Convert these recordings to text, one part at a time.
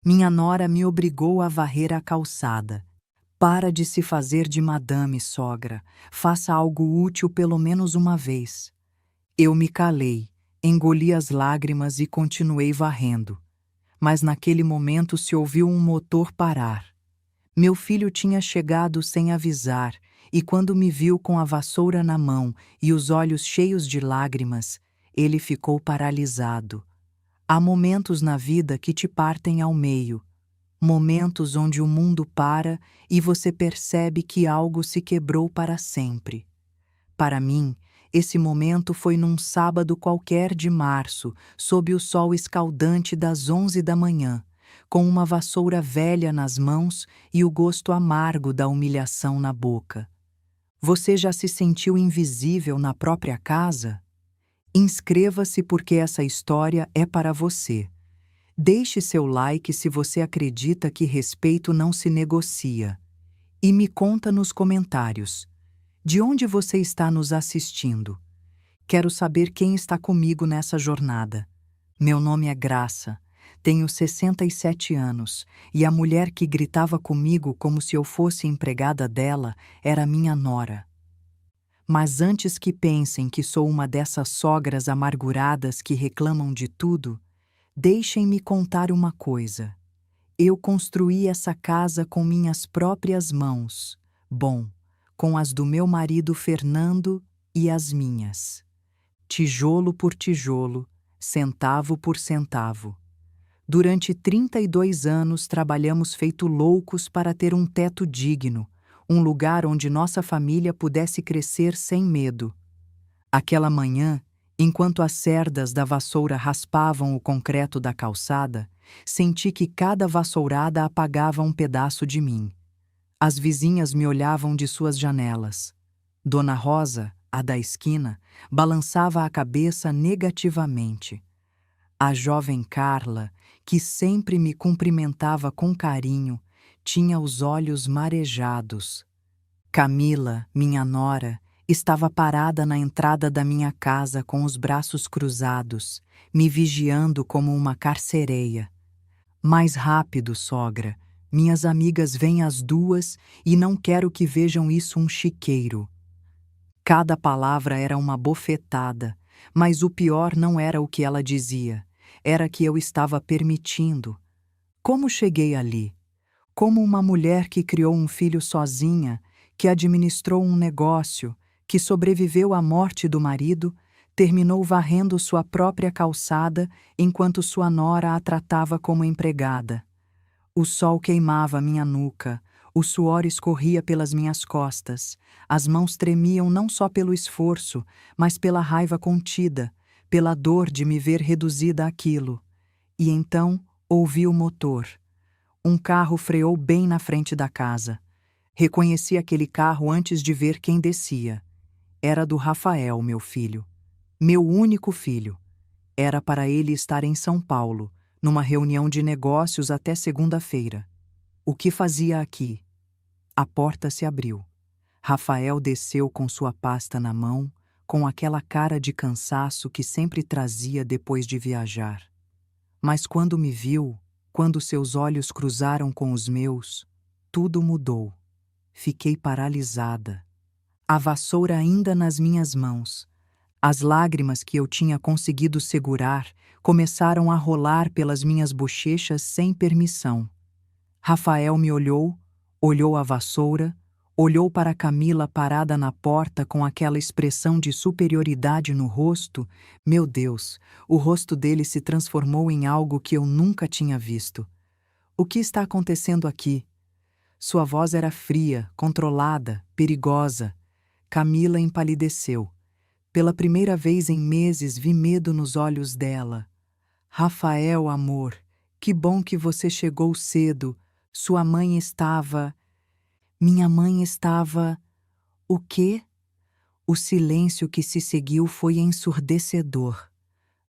Minha nora me obrigou a varrer a calçada. Para de se fazer de madame, sogra. Faça algo útil pelo menos uma vez. Eu me calei, engoli as lágrimas e continuei varrendo. Mas naquele momento se ouviu um motor parar. Meu filho tinha chegado sem avisar, e quando me viu com a vassoura na mão e os olhos cheios de lágrimas, ele ficou paralisado. Há momentos na vida que te partem ao meio, momentos onde o mundo para e você percebe que algo se quebrou para sempre. Para mim, esse momento foi num sábado qualquer de março, sob o sol escaldante das 11 da manhã, com uma vassoura velha nas mãos e o gosto amargo da humilhação na boca. Você já se sentiu invisível na própria casa? Inscreva-se porque essa história é para você. Deixe seu like se você acredita que respeito não se negocia. E me conta nos comentários. De onde você está nos assistindo? Quero saber quem está comigo nessa jornada. Meu nome é Graça, tenho 67 anos e a mulher que gritava comigo como se eu fosse empregada dela era minha nora. Mas antes que pensem que sou uma dessas sogras amarguradas que reclamam de tudo, deixem-me contar uma coisa. Eu construí essa casa com minhas próprias mãos. Bom, com as do meu marido Fernando e as minhas. Tijolo por tijolo, centavo por centavo. Durante 32 anos trabalhamos feito loucos para ter um teto digno, um lugar onde nossa família pudesse crescer sem medo. Aquela manhã, enquanto as cerdas da vassoura raspavam o concreto da calçada, senti que cada vassourada apagava um pedaço de mim. As vizinhas me olhavam de suas janelas. Dona Rosa, a da esquina, balançava a cabeça negativamente. A jovem Carla, que sempre me cumprimentava com carinho, tinha os olhos marejados. Camila, minha nora, estava parada na entrada da minha casa com os braços cruzados, me vigiando como uma carcereia. Mais rápido, sogra. Minhas amigas vêm às 2 e não quero que vejam isso um chiqueiro. Cada palavra era uma bofetada, mas o pior não era o que ela dizia, era que eu estava permitindo. Como cheguei ali? Como uma mulher que criou um filho sozinha, que administrou um negócio, que sobreviveu à morte do marido, terminou varrendo sua própria calçada enquanto sua nora a tratava como empregada. O sol queimava minha nuca, o suor escorria pelas minhas costas, as mãos tremiam não só pelo esforço, mas pela raiva contida, pela dor de me ver reduzida àquilo. E então ouvi o motor. Um carro freou bem na frente da casa. Reconheci aquele carro antes de ver quem descia. Era do Rafael, meu filho. Meu único filho. Era para ele estar em São Paulo, numa reunião de negócios até segunda-feira. O que fazia aqui? A porta se abriu. Rafael desceu com sua pasta na mão, com aquela cara de cansaço que sempre trazia depois de viajar. Mas quando me viu, quando seus olhos cruzaram com os meus, tudo mudou. Fiquei paralisada. A vassoura ainda nas minhas mãos. As lágrimas que eu tinha conseguido segurar começaram a rolar pelas minhas bochechas sem permissão. Rafael me olhou, olhou a vassoura, olhou para Camila parada na porta com aquela expressão de superioridade no rosto. Meu Deus, o rosto dele se transformou em algo que eu nunca tinha visto. O que está acontecendo aqui? Sua voz era fria, controlada, perigosa. Camila empalideceu. Pela primeira vez em meses vi medo nos olhos dela. Rafael, amor, que bom que você chegou cedo. Sua mãe estava... Minha mãe estava... O quê? O silêncio que se seguiu foi ensurdecedor.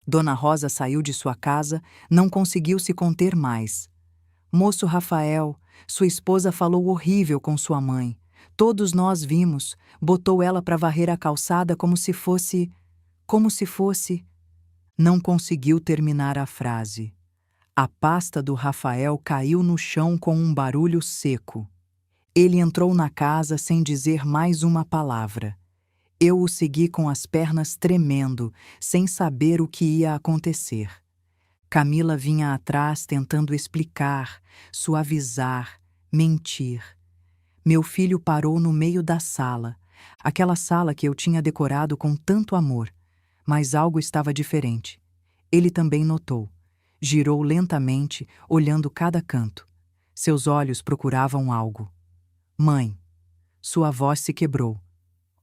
Dona Rosa saiu de sua casa, não conseguiu se conter mais. Moço Rafael, sua esposa falou horrível com sua mãe. Todos nós vimos, botou ela para varrer a calçada como se fosse... Não conseguiu terminar a frase. A pasta do Rafael caiu no chão com um barulho seco. Ele entrou na casa sem dizer mais uma palavra. Eu o segui com as pernas tremendo, sem saber o que ia acontecer. Camila vinha atrás tentando explicar, suavizar, mentir. Meu filho parou no meio da sala, aquela sala que eu tinha decorado com tanto amor, mas algo estava diferente. Ele também notou. Girou lentamente, olhando cada canto. Seus olhos procuravam algo. Mãe, sua voz se quebrou.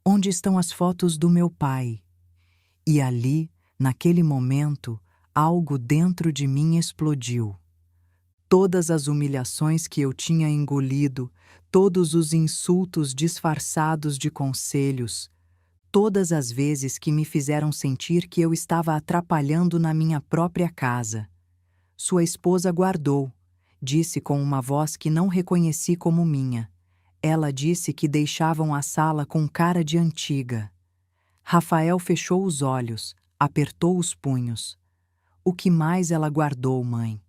Onde estão as fotos do meu pai? E ali, naquele momento, algo dentro de mim explodiu. Todas as humilhações que eu tinha engolido, todos os insultos disfarçados de conselhos, todas as vezes que me fizeram sentir que eu estava atrapalhando na minha própria casa. Sua esposa guardou, disse com uma voz que não reconheci como minha. Ela disse que deixavam a sala com cara de antiga. Rafael fechou os olhos, apertou os punhos. O que mais ela guardou, mãe?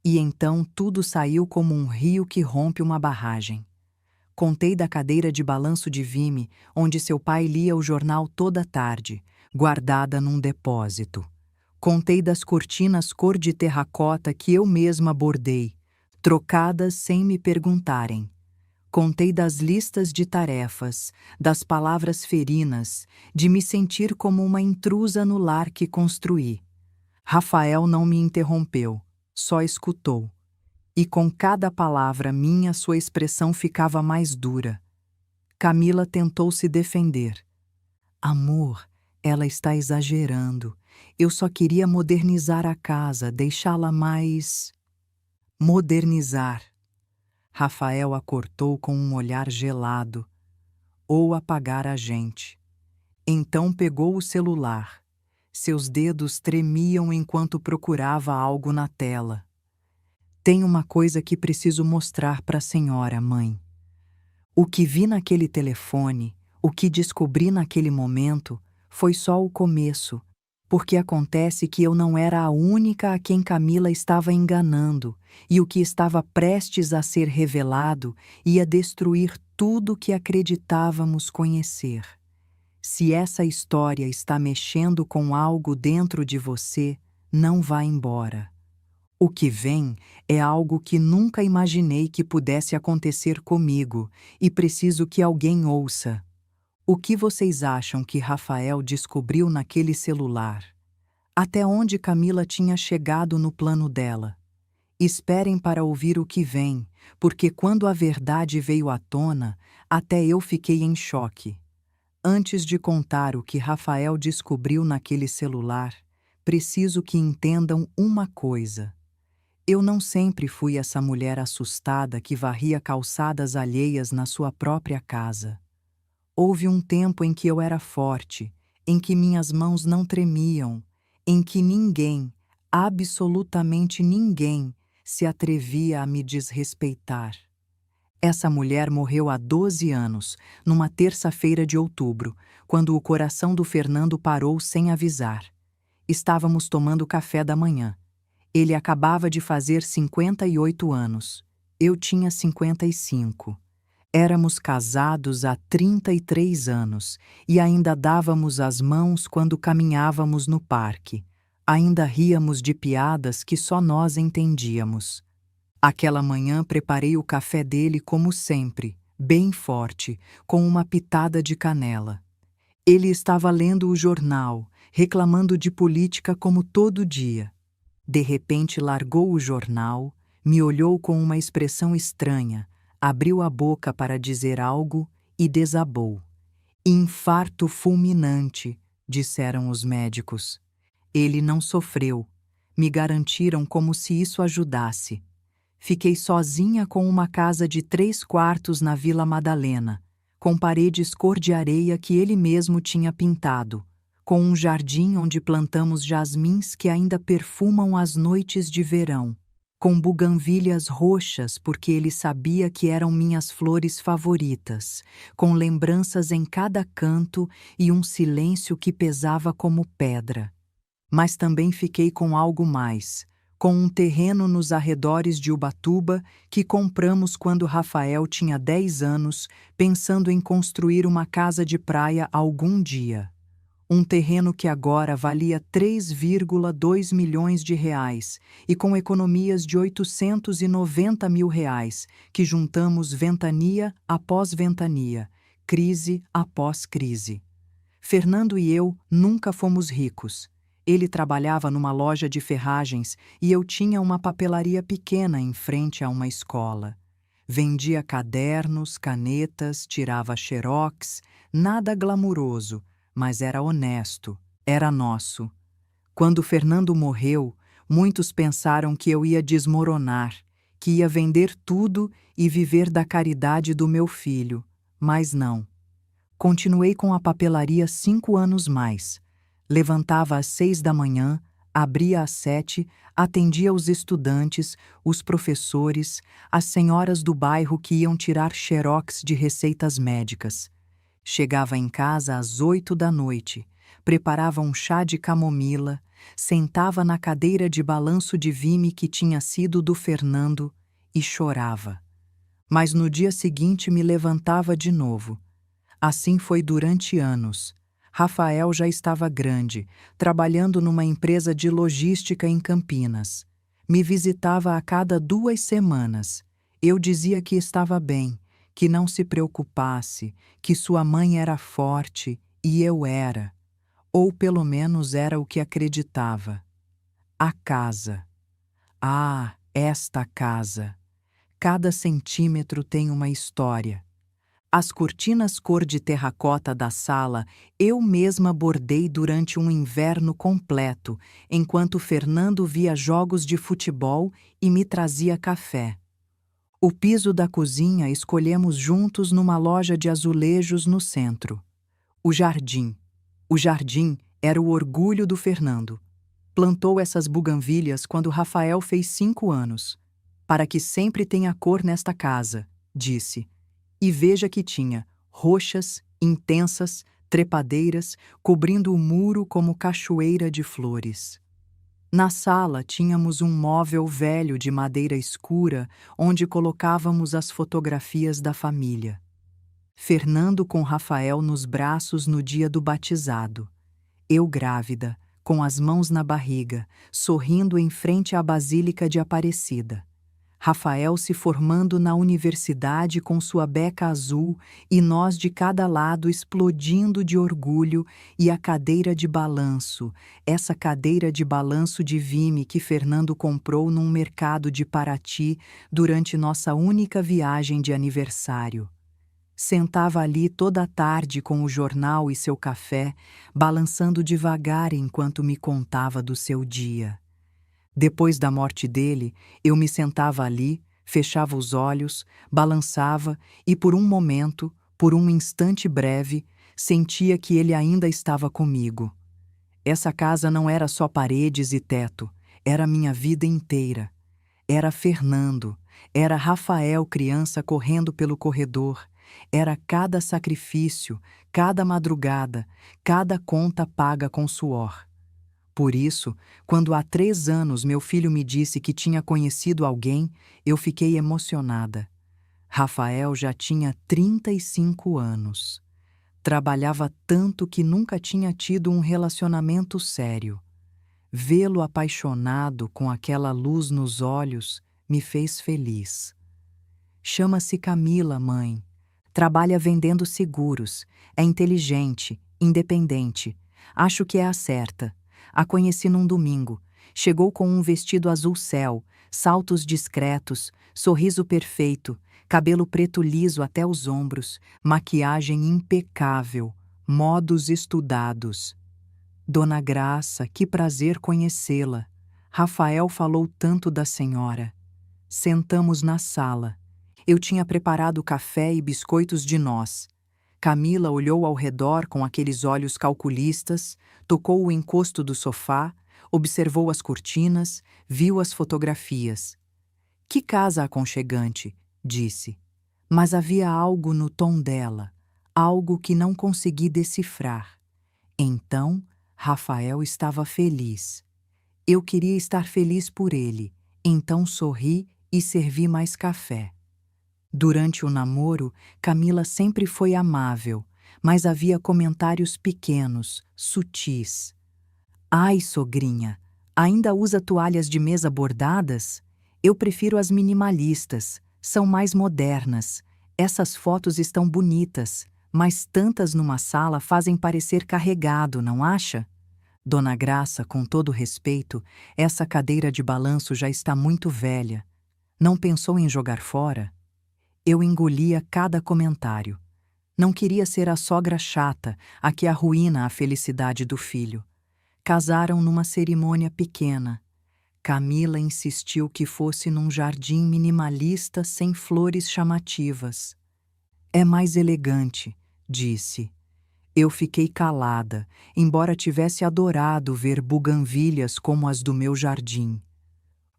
E então tudo saiu como um rio que rompe uma barragem. Contei da cadeira de balanço de Vime, onde seu pai lia o jornal toda tarde, guardada num depósito. Contei das cortinas cor de terracota que eu mesma bordei, trocadas sem me perguntarem. Contei das listas de tarefas, das palavras ferinas, de me sentir como uma intrusa no lar que construí. Rafael não me interrompeu, só escutou. E com cada palavra minha sua expressão ficava mais dura. Camila tentou se defender. Amor, ela está exagerando. Eu só queria modernizar a casa, deixá-la mais... Modernizar. Rafael a cortou com um olhar gelado. Ou apagar a gente. Então pegou o celular. Seus dedos tremiam enquanto procurava algo na tela. Tem uma coisa que preciso mostrar para a senhora, mãe. O que vi naquele telefone, o que descobri naquele momento, foi só o começo, porque acontece que eu não era a única a quem Camila estava enganando, e o que estava prestes a ser revelado ia destruir tudo que acreditávamos conhecer. Se essa história está mexendo com algo dentro de você, não vá embora. O que vem é algo que nunca imaginei que pudesse acontecer comigo, e preciso que alguém ouça. O que vocês acham que Rafael descobriu naquele celular? Até onde Camila tinha chegado no plano dela? Esperem para ouvir o que vem, porque quando a verdade veio à tona, até eu fiquei em choque. Antes de contar o que Rafael descobriu naquele celular, preciso que entendam uma coisa. Eu não sempre fui essa mulher assustada que varria calçadas alheias na sua própria casa. Houve um tempo em que eu era forte, em que minhas mãos não tremiam, em que ninguém, absolutamente ninguém, se atrevia a me desrespeitar. Essa mulher morreu há 12 anos, numa terça-feira de outubro, quando o coração do Fernando parou sem avisar. Estávamos tomando café da manhã. Ele acabava de fazer 58 anos. Eu tinha 55. Éramos casados há 33 anos e ainda dávamos as mãos quando caminhávamos no parque. Ainda ríamos de piadas que só nós entendíamos. Aquela manhã preparei o café dele como sempre, bem forte, com uma pitada de canela. Ele estava lendo o jornal, reclamando de política como todo dia. De repente largou o jornal, me olhou com uma expressão estranha, abriu a boca para dizer algo e desabou. Infarto fulminante, disseram os médicos. Ele não sofreu. Me garantiram como se isso ajudasse. Fiquei sozinha com uma casa de 3 quartos na Vila Madalena, com paredes cor de areia que ele mesmo tinha pintado, com um jardim onde plantamos jasmins que ainda perfumam as noites de verão, com buganvílias roxas porque ele sabia que eram minhas flores favoritas, com lembranças em cada canto e um silêncio que pesava como pedra. Mas também fiquei com algo mais, com um terreno nos arredores de Ubatuba que compramos quando Rafael tinha 10 anos, pensando em construir uma casa de praia algum dia. Um terreno que agora valia 3,2 milhões de reais e com economias de 890 mil reais, que juntamos ventania após ventania, crise após crise. Fernando e eu nunca fomos ricos. Ele trabalhava numa loja de ferragens e eu tinha uma papelaria pequena em frente a uma escola. Vendia cadernos, canetas, tirava xerox, nada glamuroso, mas era honesto, era nosso. Quando Fernando morreu, muitos pensaram que eu ia desmoronar, que ia vender tudo e viver da caridade do meu filho, mas não. Continuei com a papelaria 5 anos mais. Levantava às 6 da manhã, abria às 7, atendia os estudantes, os professores, as senhoras do bairro que iam tirar xerox de receitas médicas. Chegava em casa às 8 da noite, preparava um chá de camomila, sentava na cadeira de balanço de vime que tinha sido do Fernando e chorava. Mas no dia seguinte me levantava de novo. Assim foi durante anos. Rafael já estava grande, trabalhando numa empresa de logística em Campinas. Me visitava a cada 2 semanas. Eu dizia que estava bem, que não se preocupasse, que sua mãe era forte e eu era. Ou pelo menos era o que acreditava. A casa. Ah, esta casa. Cada centímetro tem uma história. As cortinas cor de terracota da sala eu mesma bordei durante um inverno completo, enquanto Fernando via jogos de futebol e me trazia café. O piso da cozinha escolhemos juntos numa loja de azulejos no centro. O jardim. O jardim era o orgulho do Fernando. Plantou essas buganvílias quando Rafael fez 5 anos. Para que sempre tenha cor nesta casa, disse. E veja que tinha roxas, intensas, trepadeiras, cobrindo o muro como cachoeira de flores. Na sala tínhamos um móvel velho de madeira escura onde colocávamos as fotografias da família. Fernando com Rafael nos braços no dia do batizado. Eu grávida, com as mãos na barriga, sorrindo em frente à Basílica de Aparecida. Rafael se formando na universidade com sua beca azul e nós de cada lado explodindo de orgulho e a cadeira de balanço, essa cadeira de balanço de vime que Fernando comprou num mercado de Paraty durante nossa única viagem de aniversário. Sentava ali toda a tarde com o jornal e seu café, balançando devagar enquanto me contava do seu dia. Depois da morte dele, eu me sentava ali, fechava os olhos, balançava e por um momento, por um instante breve, sentia que ele ainda estava comigo. Essa casa não era só paredes e teto, era minha vida inteira. Era Fernando, era Rafael criança correndo pelo corredor, era cada sacrifício, cada madrugada, cada conta paga com suor. Por isso, quando há 3 anos meu filho me disse que tinha conhecido alguém, eu fiquei emocionada. Rafael já tinha 35 anos. Trabalhava tanto que nunca tinha tido um relacionamento sério. Vê-lo apaixonado com aquela luz nos olhos me fez feliz. Chama-se Camila, mãe. Trabalha vendendo seguros. É inteligente, independente. Acho que é a certa. A conheci num domingo. Chegou com um vestido azul céu, saltos discretos, sorriso perfeito, cabelo preto liso até os ombros, maquiagem impecável, modos estudados. Dona Graça, que prazer conhecê-la. Rafael falou tanto da senhora. Sentamos na sala. Eu tinha preparado café e biscoitos de noz. Camila olhou ao redor com aqueles olhos calculistas, tocou o encosto do sofá, observou as cortinas, viu as fotografias. Que casa aconchegante, disse. Mas havia algo no tom dela, algo que não consegui decifrar. Então, Rafael estava feliz. Eu queria estar feliz por ele, então sorri e servi mais café. Durante o namoro, Camila sempre foi amável, mas havia comentários pequenos, sutis. Ai, sogrinha, ainda usa toalhas de mesa bordadas? Eu prefiro as minimalistas, são mais modernas. Essas fotos estão bonitas, mas tantas numa sala fazem parecer carregado, não acha? Dona Graça, com todo respeito, essa cadeira de balanço já está muito velha. Não pensou em jogar fora? Eu engolia cada comentário. Não queria ser a sogra chata, a que arruína a felicidade do filho. Casaram numa cerimônia pequena. Camila insistiu que fosse num jardim minimalista sem flores chamativas. É mais elegante, disse. Eu fiquei calada, embora tivesse adorado ver buganvílias como as do meu jardim.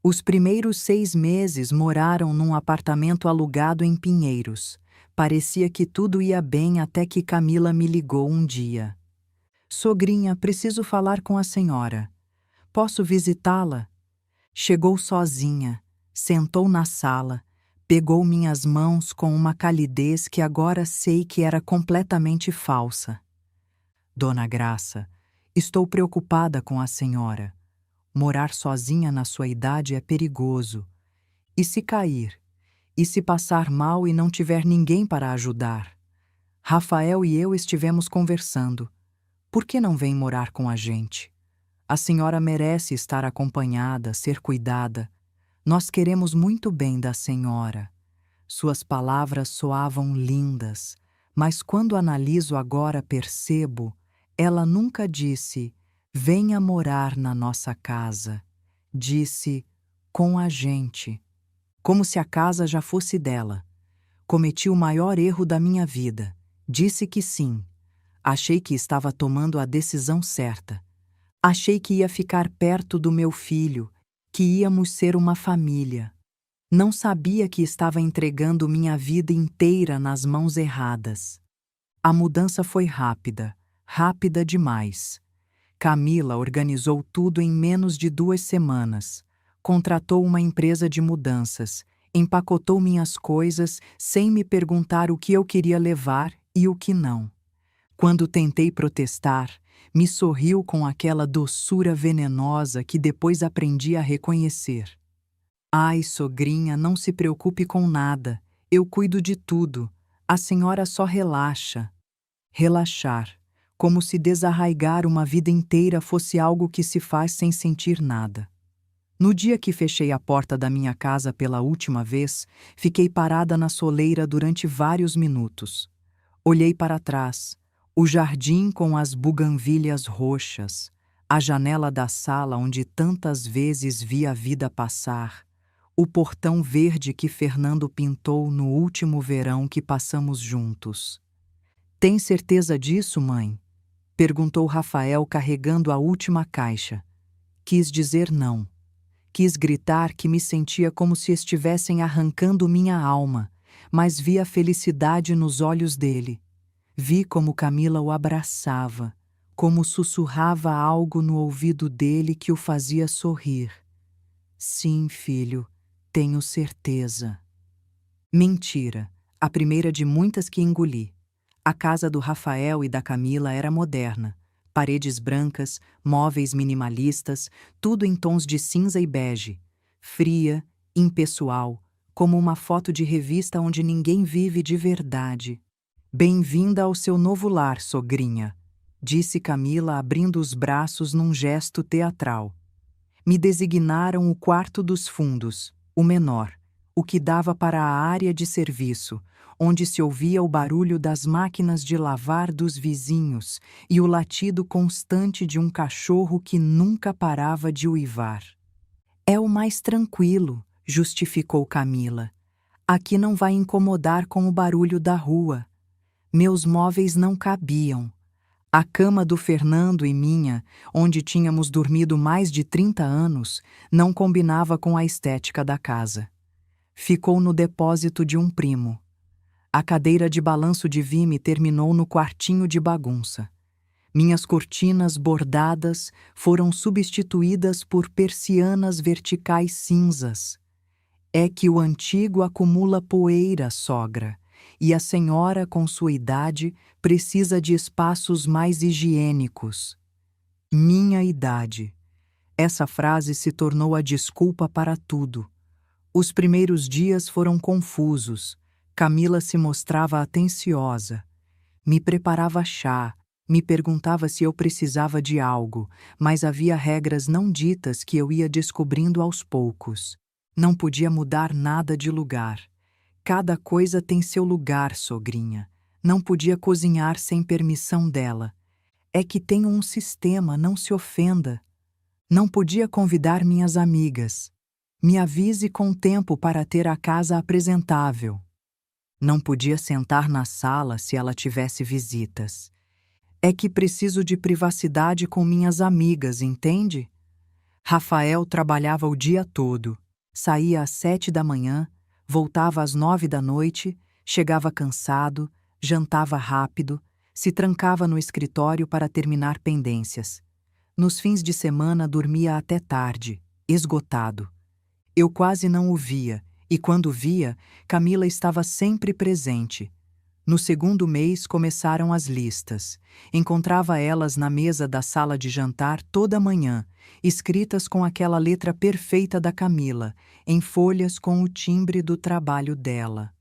Os primeiros 6 meses moraram num apartamento alugado em Pinheiros. Parecia que tudo ia bem até que Camila me ligou um dia. Sogrinha, preciso falar com a senhora. Posso visitá-la? Chegou sozinha, sentou na sala, pegou minhas mãos com uma calidez que agora sei que era completamente falsa. Dona Graça, estou preocupada com a senhora. Morar sozinha na sua idade é perigoso. E se cair? E se passar mal e não tiver ninguém para ajudar? Rafael e eu estivemos conversando. Por que não vem morar com a gente? A senhora merece estar acompanhada, ser cuidada. Nós queremos muito bem da senhora. Suas palavras soavam lindas, mas quando analiso agora percebo, ela nunca disse: venha morar na nossa casa. Disse: com a gente. Como se a casa já fosse dela. Cometi o maior erro da minha vida. Disse que sim. Achei que estava tomando a decisão certa. Achei que ia ficar perto do meu filho, que íamos ser uma família. Não sabia que estava entregando minha vida inteira nas mãos erradas. A mudança foi rápida, rápida demais. Camila organizou tudo em menos de 2 semanas. Contratou uma empresa de mudanças, empacotou minhas coisas sem me perguntar o que eu queria levar e o que não. Quando tentei protestar, me sorriu com aquela doçura venenosa que depois aprendi a reconhecer. Ai, sogrinha, não se preocupe com nada. Eu cuido de tudo. A senhora só relaxa. Relaxar, como se desarraigar uma vida inteira fosse algo que se faz sem sentir nada. No dia que fechei a porta da minha casa pela última vez, fiquei parada na soleira durante vários minutos. Olhei para trás, o jardim com as buganvílias roxas, a janela da sala onde tantas vezes vi a vida passar, o portão verde que Fernando pintou no último verão que passamos juntos. Tem certeza disso, mãe? Perguntou Rafael carregando a última caixa. Quis dizer não. Quis gritar que me sentia como se estivessem arrancando minha alma, mas vi a felicidade nos olhos dele. Vi como Camila o abraçava, como sussurrava algo no ouvido dele que o fazia sorrir. Sim, filho, tenho certeza. Mentira, a primeira de muitas que engoli. A casa do Rafael e da Camila era moderna. Paredes brancas, móveis minimalistas, tudo em tons de cinza e bege. Fria, impessoal, como uma foto de revista onde ninguém vive de verdade. Bem-vinda ao seu novo lar, sogrinha, disse Camila abrindo os braços num gesto teatral. Me designaram o quarto dos fundos, o menor, o que dava para a área de serviço, onde se ouvia o barulho das máquinas de lavar dos vizinhos e o latido constante de um cachorro que nunca parava de uivar. É o mais tranquilo, justificou Camila. Aqui não vai incomodar com o barulho da rua. Meus móveis não cabiam. A cama do Fernando e minha, onde tínhamos dormido mais de 30 anos, não combinava com a estética da casa. Ficou no depósito de um primo. A cadeira de balanço de Vime terminou no quartinho de bagunça. Minhas cortinas bordadas foram substituídas por persianas verticais cinzas. É que o antigo acumula poeira, sogra, e a senhora, com sua idade, precisa de espaços mais higiênicos. Minha idade. Essa frase se tornou a desculpa para tudo. Os primeiros dias foram confusos. Camila se mostrava atenciosa. Me preparava chá, me perguntava se eu precisava de algo, mas havia regras não ditas que eu ia descobrindo aos poucos. Não podia mudar nada de lugar. Cada coisa tem seu lugar, sogrinha. Não podia cozinhar sem permissão dela. É que tenho um sistema, não se ofenda. Não podia convidar minhas amigas. Me avise com tempo para ter a casa apresentável. Não podia sentar na sala se ela tivesse visitas. É que preciso de privacidade com minhas amigas, entende? Rafael trabalhava o dia todo. Saía às 7 da manhã, voltava às 9 da noite, chegava cansado, jantava rápido, se trancava no escritório para terminar pendências. Nos fins de semana dormia até tarde, esgotado. Eu quase não o via, e quando via, Camila estava sempre presente. No segundo mês começaram as listas. Encontrava elas na mesa da sala de jantar toda manhã, escritas com aquela letra perfeita da Camila, em folhas com o timbre do trabalho dela.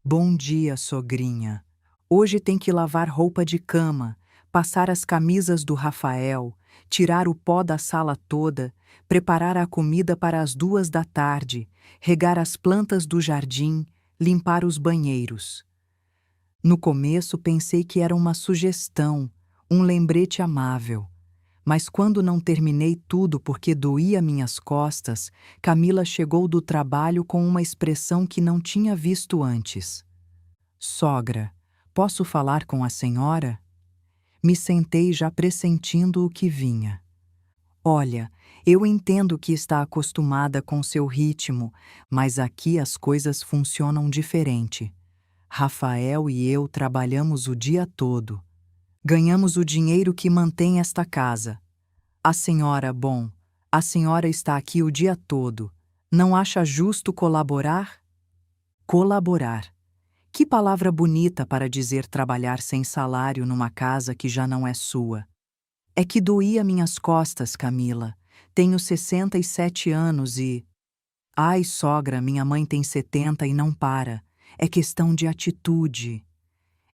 Bom dia, sogrinha. Hoje tem que lavar roupa de cama, passar as camisas do Rafael, tirar o pó da sala toda, preparar a comida para as 2 da tarde, regar as plantas do jardim, limpar os banheiros. No começo pensei que era uma sugestão, um lembrete amável. Mas quando não terminei tudo porque doía minhas costas, Camila chegou do trabalho com uma expressão que não tinha visto antes. Sogra, posso falar com a senhora? Me sentei já pressentindo o que vinha. Olha, eu entendo que está acostumada com seu ritmo, mas aqui as coisas funcionam diferente. Rafael e eu trabalhamos o dia todo. Ganhamos o dinheiro que mantém esta casa. A senhora está aqui o dia todo. Não acha justo colaborar? Colaborar. Que palavra bonita para dizer trabalhar sem salário numa casa que já não é sua. É que doía minhas costas, Camila. Tenho 67 anos e... Ai, sogra, minha mãe tem 70 e não para. É questão de atitude.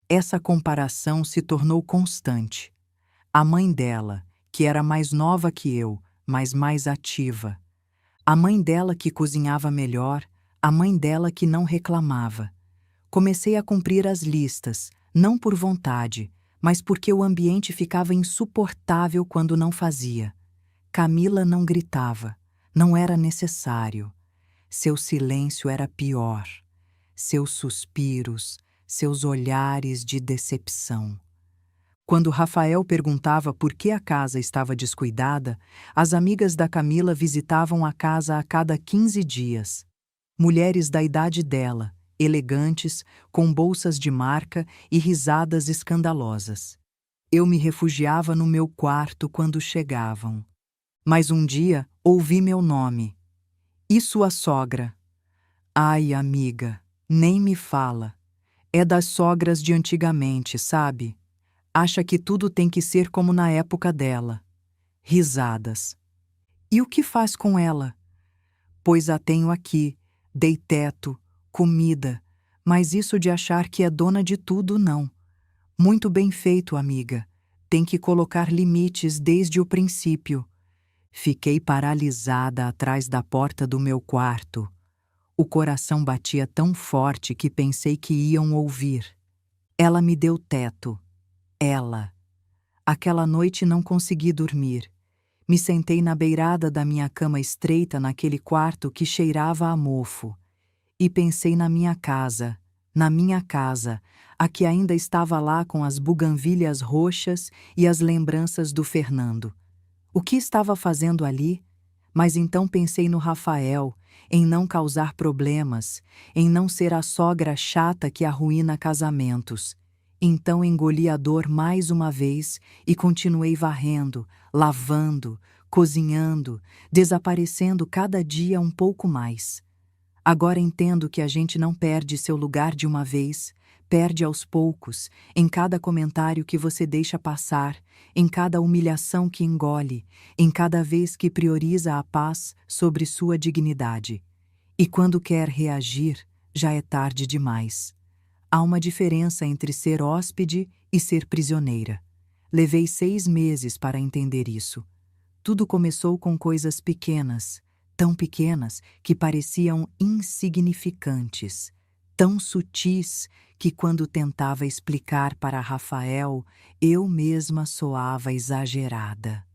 Essa comparação se tornou constante. A mãe dela, que era mais nova que eu, mas mais ativa. A mãe dela que cozinhava melhor, a mãe dela que não reclamava. Comecei a cumprir as listas, não por vontade, mas porque o ambiente ficava insuportável quando não fazia. Camila não gritava, não era necessário. Seu silêncio era pior. Seus suspiros, seus olhares de decepção. Quando Rafael perguntava por que a casa estava descuidada, as amigas da Camila visitavam a casa a cada 15 dias. Mulheres da idade dela, elegantes, com bolsas de marca e risadas escandalosas. Eu me refugiava no meu quarto quando chegavam. Mas um dia ouvi meu nome. E sua sogra? Ai, amiga, nem me fala. É das sogras de antigamente, sabe? Acha que tudo tem que ser como na época dela. Risadas. E o que faz com ela? Pois a tenho aqui, dei teto, comida, mas isso de achar que é dona de tudo, não. Muito bem feito, amiga. Tem que colocar limites desde o princípio. Fiquei paralisada atrás da porta do meu quarto. O coração batia tão forte que pensei que iam ouvir. Ela me deu teto. Ela. Aquela noite não consegui dormir. Me sentei na beirada da minha cama estreita naquele quarto que cheirava a mofo. E pensei na minha casa, a que ainda estava lá com as buganvílias roxas e as lembranças do Fernando. O que estava fazendo ali? Mas então pensei no Rafael, em não causar problemas, em não ser a sogra chata que arruína casamentos. Então engoli a dor mais uma vez e continuei varrendo, lavando, cozinhando, desaparecendo cada dia um pouco mais. Agora entendo que a gente não perde seu lugar de uma vez, perde aos poucos, em cada comentário que você deixa passar, em cada humilhação que engole, em cada vez que prioriza a paz sobre sua dignidade. E quando quer reagir, já é tarde demais. Há uma diferença entre ser hóspede e ser prisioneira. Levei 6 meses para entender isso. Tudo começou com coisas pequenas, tão pequenas que pareciam insignificantes, tão sutis que quando tentava explicar para Rafael, eu mesma soava exagerada.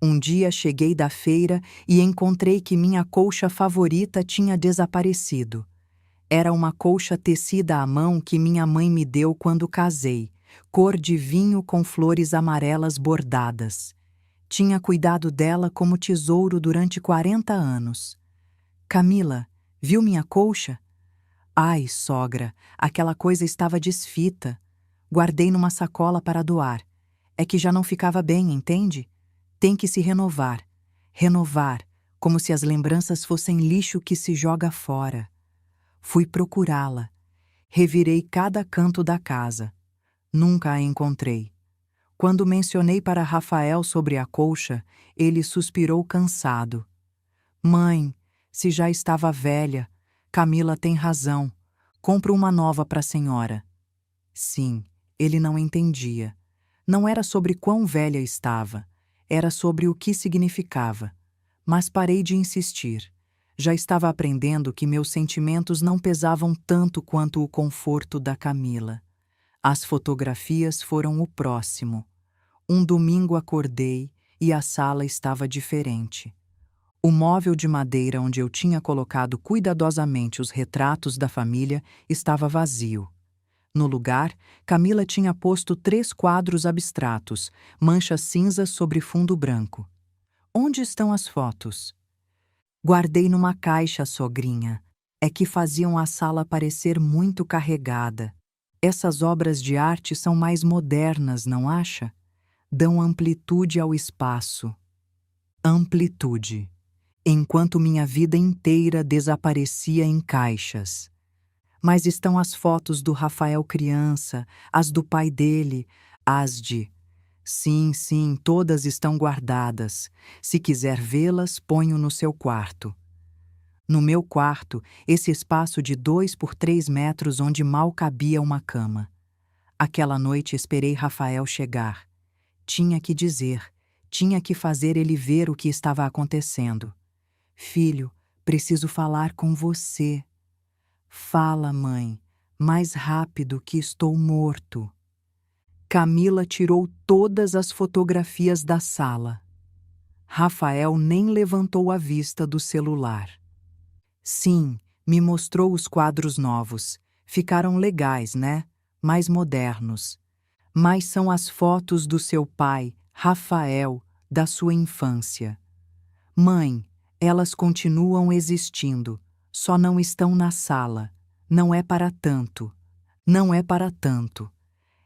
Um dia cheguei da feira e encontrei que minha colcha favorita tinha desaparecido. Era uma colcha tecida à mão que minha mãe me deu quando casei, cor de vinho com flores amarelas bordadas. Tinha cuidado dela como tesouro durante 40 anos. Camila, viu minha colcha? Ai, sogra, aquela coisa estava desfita. Guardei numa sacola para doar. É que já não ficava bem, entende? Tem que se renovar. Renovar, como se as lembranças fossem lixo que se joga fora. Fui procurá-la. Revirei cada canto da casa. Nunca a encontrei. Quando mencionei para Rafael sobre a colcha, ele suspirou cansado. Mãe, se já estava velha, Camila tem razão. Compro uma nova para a senhora. Sim, ele não entendia. Não era sobre quão velha estava, era sobre o que significava. Mas parei de insistir. Já estava aprendendo que meus sentimentos não pesavam tanto quanto o conforto da Camila. As fotografias foram o próximo. Um domingo acordei e a sala estava diferente. O móvel de madeira onde eu tinha colocado cuidadosamente os retratos da família estava vazio. No lugar, Camila tinha posto 3 quadros abstratos, manchas cinzas sobre fundo branco. Onde estão as fotos? Guardei numa caixa, sogrinha. É que faziam a sala parecer muito carregada. Essas obras de arte são mais modernas, não acha? Dão amplitude ao espaço. Amplitude. Enquanto minha vida inteira desaparecia em caixas. Mas estão as fotos do Rafael criança, as do pai dele, as de... Sim, sim, todas estão guardadas. Se quiser vê-las, ponho no seu quarto. No meu quarto, esse espaço de 2 por 3 metros onde mal cabia uma cama. Aquela noite esperei Rafael chegar. Tinha que dizer, tinha que fazer ele ver o que estava acontecendo. Filho, preciso falar com você. Fala, mãe, mais rápido que estou morto. Camila tirou todas as fotografias da sala. Rafael nem levantou a vista do celular. Sim, me mostrou os quadros novos. Ficaram legais, né? Mais modernos. Mas são as fotos do seu pai, Rafael, da sua infância. Mãe, elas continuam existindo, só não estão na sala. Não é para tanto. Não é para tanto.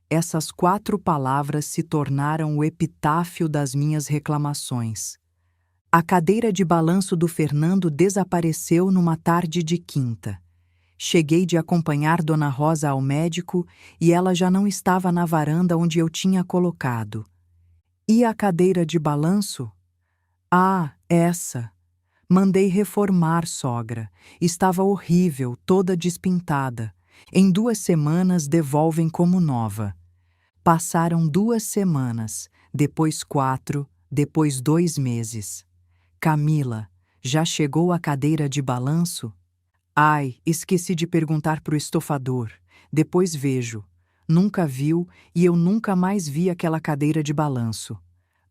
Essas 4 palavras se tornaram o epitáfio das minhas reclamações. A cadeira de balanço do Fernando desapareceu numa tarde de quinta. Cheguei de acompanhar Dona Rosa ao médico e ela já não estava na varanda onde eu tinha colocado. E a cadeira de balanço? Ah, essa. Mandei reformar, sogra. Estava horrível, toda despintada. Em 2 semanas devolvem como nova. Passaram 2 semanas, depois 4, depois 2 meses. Camila, já chegou a cadeira de balanço? Ai, esqueci de perguntar pro estofador. Depois vejo. Nunca viu e eu nunca mais vi aquela cadeira de balanço.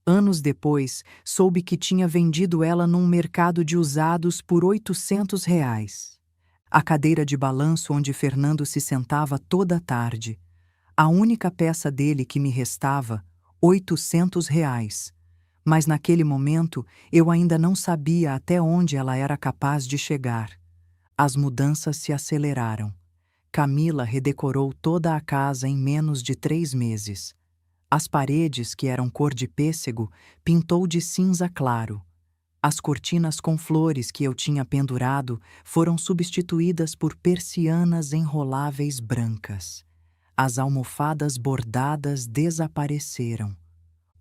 Anos depois, soube que tinha vendido ela num mercado de usados por R$ 800. A cadeira de balanço onde Fernando se sentava toda a tarde. A única peça dele que me restava, R$ 800. Mas naquele momento eu ainda não sabia até onde ela era capaz de chegar. As mudanças se aceleraram. Camila redecorou toda a casa em menos de 3 meses. As paredes, que eram cor de pêssego, pintou de cinza claro. As cortinas com flores que eu tinha pendurado foram substituídas por persianas enroláveis brancas. As almofadas bordadas desapareceram.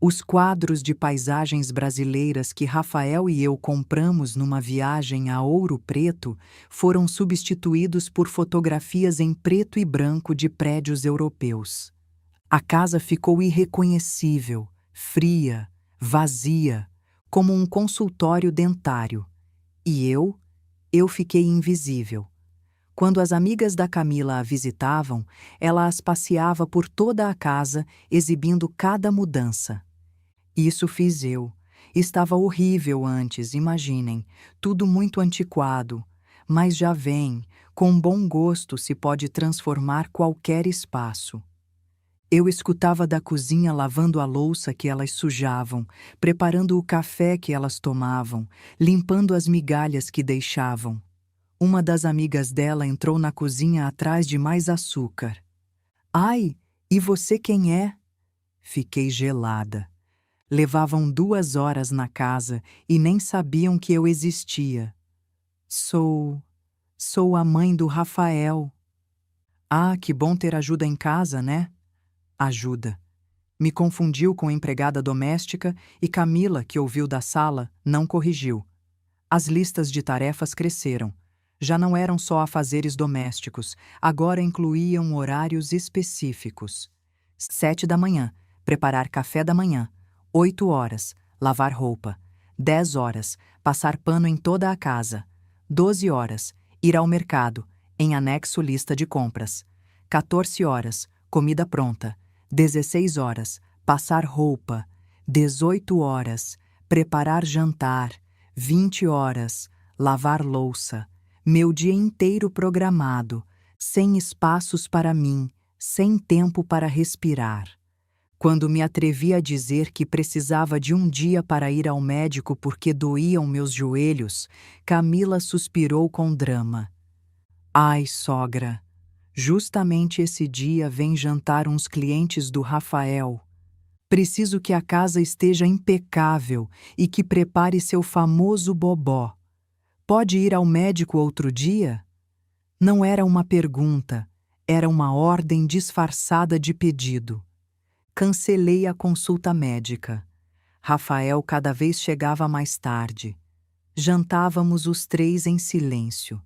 Os quadros de paisagens brasileiras que Rafael e eu compramos numa viagem a Ouro Preto foram substituídos por fotografias em preto e branco de prédios europeus. A casa ficou irreconhecível, fria, vazia, como um consultório dentário. E eu fiquei invisível. Quando as amigas da Camila a visitavam, ela as passeava por toda a casa, exibindo cada mudança. Isso fiz eu. Estava horrível antes, imaginem, tudo muito antiquado. Mas já vem, com bom gosto se pode transformar qualquer espaço. Eu escutava da cozinha lavando a louça que elas sujavam, preparando o café que elas tomavam, limpando as migalhas que deixavam. Uma das amigas dela entrou na cozinha atrás de mais açúcar. Ai, e você quem é? Fiquei gelada. Levavam 2 horas na casa e nem sabiam que eu existia. Sou a mãe do Rafael. Ah, que bom ter ajuda em casa, né? Ajuda. Me confundiu com empregada doméstica e Camila, que ouviu da sala, não corrigiu. As listas de tarefas cresceram. Já não eram só afazeres domésticos, agora incluíam horários específicos. 7 da manhã, preparar café da manhã. 8 horas, lavar roupa. 10 horas, passar pano em toda a casa. 12 horas, ir ao mercado, em anexo lista de compras. 14 horas, comida pronta. 16 horas, passar roupa. 18 horas, preparar jantar. 20 horas, lavar louça. Meu dia inteiro programado, sem espaços para mim, sem tempo para respirar. Quando me atrevi a dizer que precisava de um dia para ir ao médico porque doíam meus joelhos, Camila suspirou com drama. Ai, sogra, justamente esse dia vem jantar uns clientes do Rafael. Preciso que a casa esteja impecável e que prepare seu famoso bobó. Pode ir ao médico outro dia? Não era uma pergunta, era uma ordem disfarçada de pedido. Cancelei a consulta médica. Rafael cada vez chegava mais tarde. Jantávamos os três em silêncio.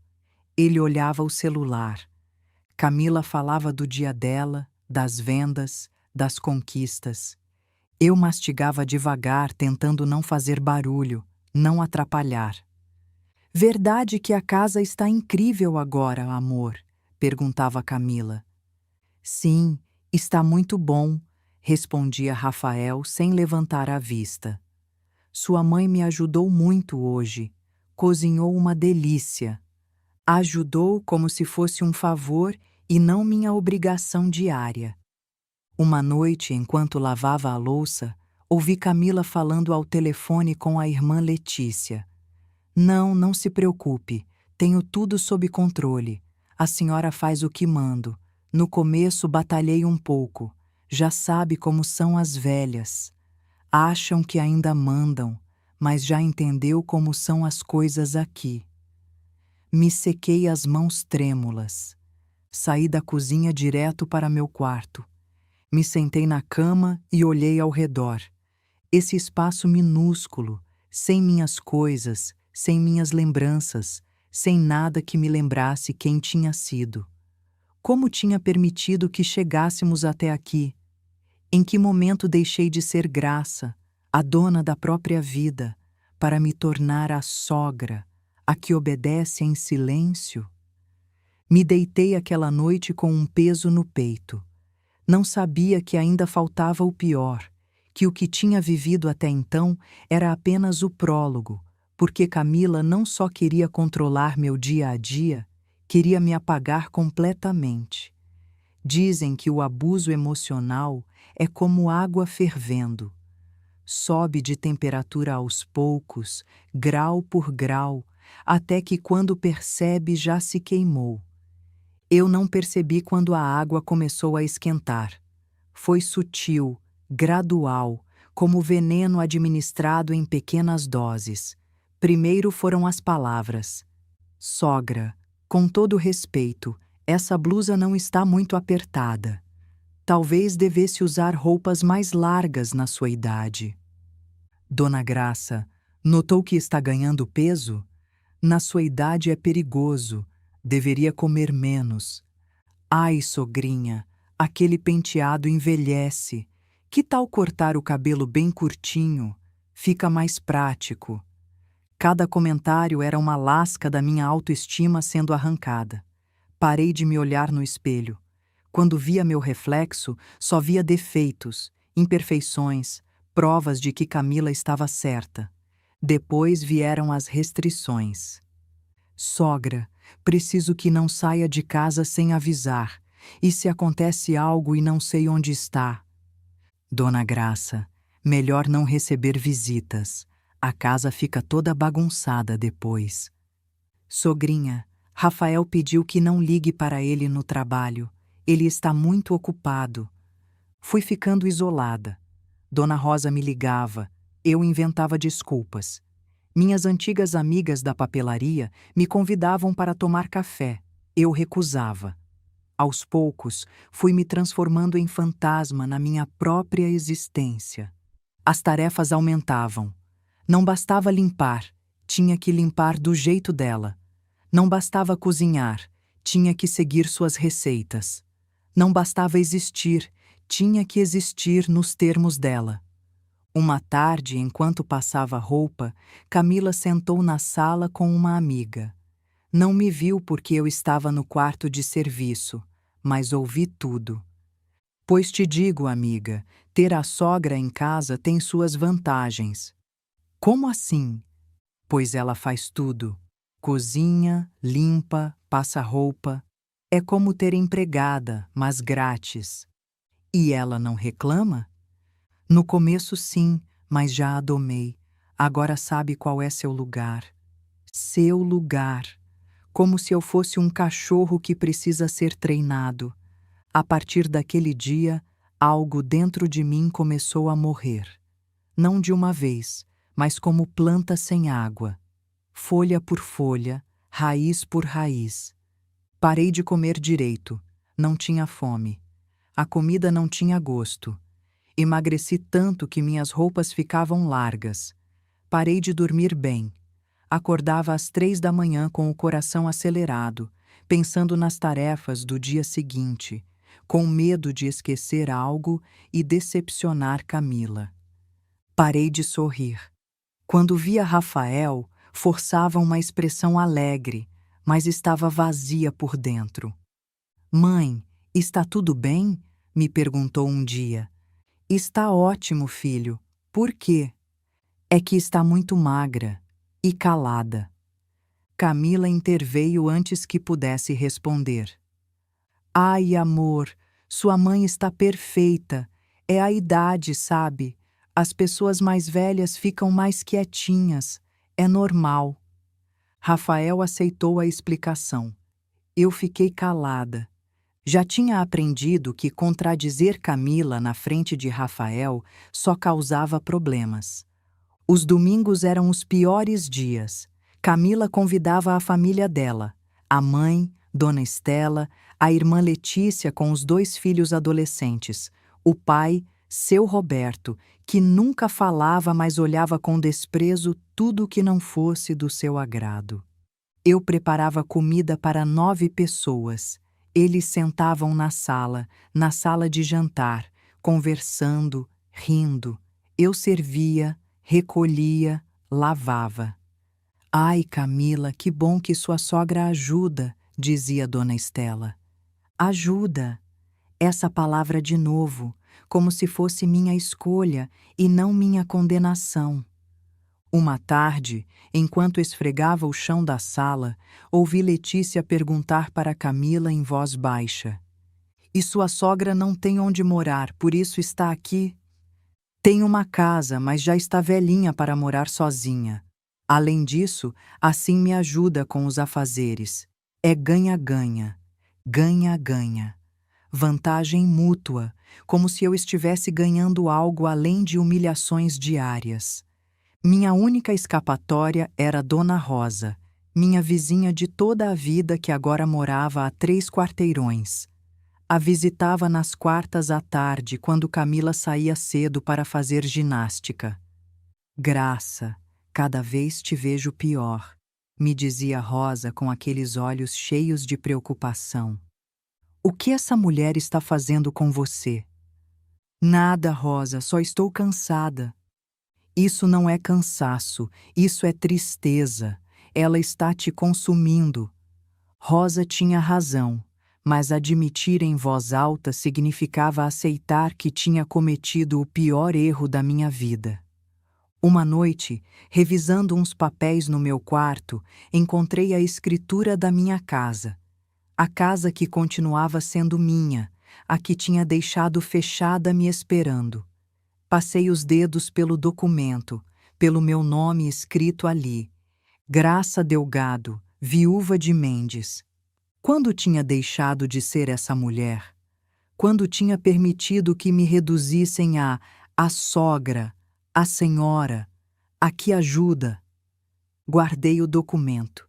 Ele olhava o celular. Camila falava do dia dela, das vendas, das conquistas. Eu mastigava devagar, tentando não fazer barulho, não atrapalhar. Verdade que a casa está incrível agora, amor? Perguntava Camila. Sim, está muito bom, respondia Rafael sem levantar a vista. Sua mãe me ajudou muito hoje. Cozinhou uma delícia. Ajudou como se fosse um favor e não minha obrigação diária. Uma noite, enquanto lavava a louça, ouvi Camila falando ao telefone com a irmã Letícia. Não se preocupe. Tenho tudo sob controle. A senhora faz o que mando. No começo batalhei um pouco. Já sabe como são as velhas. Acham que ainda mandam, mas já entendeu como são as coisas aqui. Me sequei as mãos trêmulas. Saí da cozinha direto para meu quarto. Me sentei na cama e olhei ao redor. Esse espaço minúsculo, sem minhas coisas, sem minhas lembranças, sem nada que me lembrasse quem tinha sido. Como tinha permitido que chegássemos até aqui? Em que momento deixei de ser Graça, a dona da própria vida, para me tornar a sogra, a que obedece em silêncio? Me deitei aquela noite com um peso no peito. Não sabia que ainda faltava o pior, que o que tinha vivido até então era apenas o prólogo, porque Camila não só queria controlar meu dia a dia, queria me apagar completamente. Dizem que o abuso emocional é como água fervendo. Sobe de temperatura aos poucos, grau por grau, até que quando percebe já se queimou. Eu não percebi quando a água começou a esquentar. Foi sutil, gradual, como veneno administrado em pequenas doses. Primeiro foram as palavras. Sogra, com todo respeito, essa blusa não está muito apertada. Talvez devesse usar roupas mais largas na sua idade. Dona Graça, notou que está ganhando peso? Na sua idade é perigoso. Deveria comer menos. Ai, sogrinha, aquele penteado envelhece. Que tal cortar o cabelo bem curtinho? Fica mais prático. Cada comentário era uma lasca da minha autoestima sendo arrancada. Parei de me olhar no espelho. Quando via meu reflexo, só via defeitos, imperfeições, provas de que Camila estava certa. Depois vieram as restrições. Sogra, preciso que não saia de casa sem avisar. E se acontece algo e não sei onde está? Dona Graça, melhor não receber visitas. A casa fica toda bagunçada depois. Sogrinha, Rafael pediu que não ligue para ele no trabalho. Ele está muito ocupado. Fui ficando isolada. Dona Rosa me ligava. Eu inventava desculpas. Minhas antigas amigas da papelaria me convidavam para tomar café. Eu recusava. Aos poucos, fui me transformando em fantasma na minha própria existência. As tarefas aumentavam. Não bastava limpar, tinha que limpar do jeito dela. Não bastava cozinhar, tinha que seguir suas receitas. Não bastava existir, tinha que existir nos termos dela. Uma tarde, enquanto passava roupa, Camila sentou na sala com uma amiga. Não me viu porque eu estava no quarto de serviço, mas ouvi tudo. Pois te digo, amiga, ter a sogra em casa tem suas vantagens. Como assim? Pois ela faz tudo. Cozinha, limpa, passa roupa. É como ter empregada, mas grátis. E ela não reclama? No começo sim, mas já a domei. Agora sabe qual é seu lugar. Seu lugar. Como se eu fosse um cachorro que precisa ser treinado. A partir daquele dia, algo dentro de mim começou a morrer. Não de uma vez, mas como planta sem água. Folha por folha, raiz por raiz. Parei de comer direito. Não tinha fome. A comida não tinha gosto. Emagreci tanto que minhas roupas ficavam largas. Parei de dormir bem. Acordava às 3 da manhã com o coração acelerado, pensando nas tarefas do dia seguinte, com medo de esquecer algo e decepcionar Camila. Parei de sorrir. Quando via Rafael, forçava uma expressão alegre, mas estava vazia por dentro. Mãe, está tudo bem? Me perguntou um dia. Está ótimo, filho. Por quê? É que está muito magra e calada. Camila interveio antes que pudesse responder. Ai, amor, sua mãe está perfeita. É a idade, sabe? As pessoas mais velhas ficam mais quietinhas. É normal. Rafael aceitou a explicação. Eu fiquei calada. Já tinha aprendido que contradizer Camila na frente de Rafael só causava problemas. Os domingos eram os piores dias. Camila convidava a família dela, a mãe, Dona Estela, a irmã Letícia com os 2 filhos adolescentes, o pai, seu Roberto, que nunca falava, mas olhava com desprezo tudo que não fosse do seu agrado. Eu preparava comida para 9 pessoas. Eles sentavam na sala de jantar, conversando, rindo. Eu servia, recolhia, lavava. Ai, Camila, que bom que sua sogra ajuda, dizia Dona Estela. Ajuda. Essa palavra de novo, como se fosse minha escolha e não minha condenação. Uma tarde, enquanto esfregava o chão da sala, ouvi Letícia perguntar para Camila em voz baixa. E sua sogra não tem onde morar, por isso está aqui? Tem uma casa, mas já está velhinha para morar sozinha. Além disso, assim me ajuda com os afazeres. É ganha-ganha. Ganha-ganha. Vantagem mútua, como se eu estivesse ganhando algo além de humilhações diárias. Minha única escapatória era Dona Rosa, minha vizinha de toda a vida que agora morava a 3 quarteirões. A visitava nas quartas à tarde, quando Camila saía cedo para fazer ginástica. Graça, cada vez te vejo pior, me dizia Rosa com aqueles olhos cheios de preocupação. O que essa mulher está fazendo com você? Nada, Rosa, só estou cansada. Isso não é cansaço, isso é tristeza. Ela está te consumindo. Rosa tinha razão, mas admitir em voz alta significava aceitar que tinha cometido o pior erro da minha vida. Uma noite, revisando uns papéis no meu quarto, encontrei a escritura da minha casa. A casa que continuava sendo minha, a que tinha deixado fechada me esperando. Passei os dedos pelo documento, pelo meu nome escrito ali. Graça Delgado, viúva de Mendes. Quando tinha deixado de ser essa mulher? Quando tinha permitido que me reduzissem a sogra, a senhora, a que ajuda? Guardei o documento,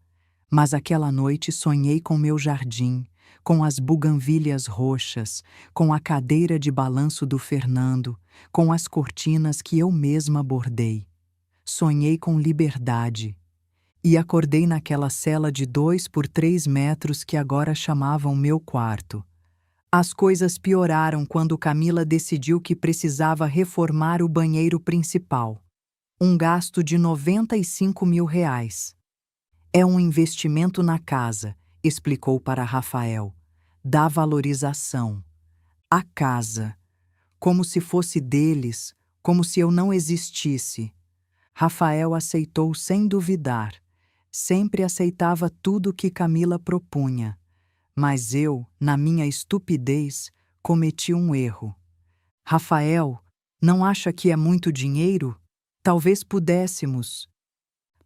mas aquela noite sonhei com meu jardim, com as buganvílias roxas, com a cadeira de balanço do Fernando, com as cortinas que eu mesma bordei. Sonhei com liberdade. E acordei naquela cela de 2 por 3 metros que agora chamavam meu quarto. As coisas pioraram quando Camila decidiu que precisava reformar o banheiro principal. Um gasto de R$ 95.000. É um investimento na casa, explicou para Rafael. Dá valorização. A casa. Como se fosse deles, como se eu não existisse. Rafael aceitou sem duvidar. Sempre aceitava tudo que Camila propunha. Mas eu, na minha estupidez, cometi um erro. Rafael, não acha que é muito dinheiro? Talvez pudéssemos.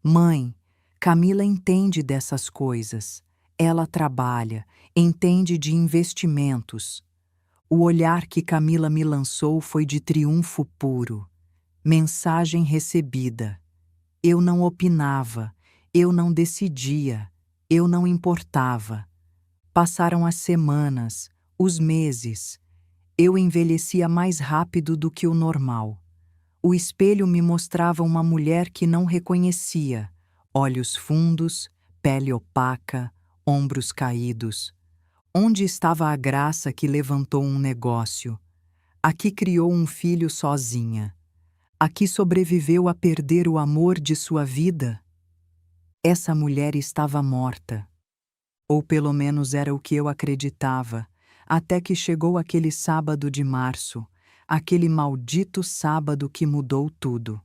Mãe, Camila entende dessas coisas. Ela trabalha, entende de investimentos. O olhar que Camila me lançou foi de triunfo puro. Mensagem recebida. Eu não opinava, eu não decidia, eu não importava. Passaram as semanas, os meses. Eu envelhecia mais rápido do que o normal. O espelho me mostrava uma mulher que não reconhecia. Olhos fundos, pele opaca, ombros caídos. Onde estava a graça que levantou um negócio? A que criou um filho sozinha? A que sobreviveu a perder o amor de sua vida? Essa mulher estava morta. Ou pelo menos era o que eu acreditava, até que chegou aquele sábado de março, aquele maldito sábado que mudou tudo.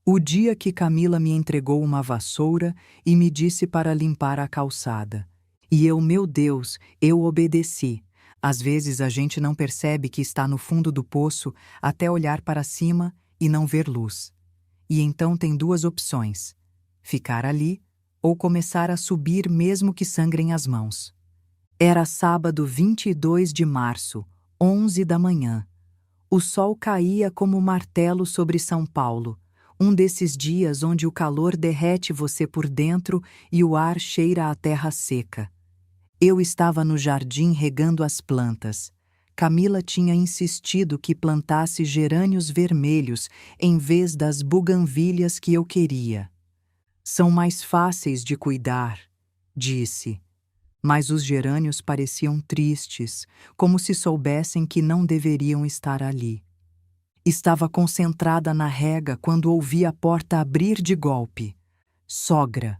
O dia que Camila me entregou uma vassoura e me disse para limpar a calçada. E eu, meu Deus, eu obedeci. Às vezes a gente não percebe que está no fundo do poço até olhar para cima e não ver luz. E então tem 2 opções: ficar ali ou começar a subir mesmo que sangrem as mãos. Era sábado 22 de março, 11 da manhã. O sol caía como martelo sobre São Paulo, um desses dias onde o calor derrete você por dentro e o ar cheira a terra seca. Eu estava no jardim regando as plantas. Camila tinha insistido que plantasse gerânios vermelhos em vez das buganvílias que eu queria. São mais fáceis de cuidar, disse. Mas os gerânios pareciam tristes, como se soubessem que não deveriam estar ali. Estava concentrada na rega quando ouvi a porta abrir de golpe. Sogra!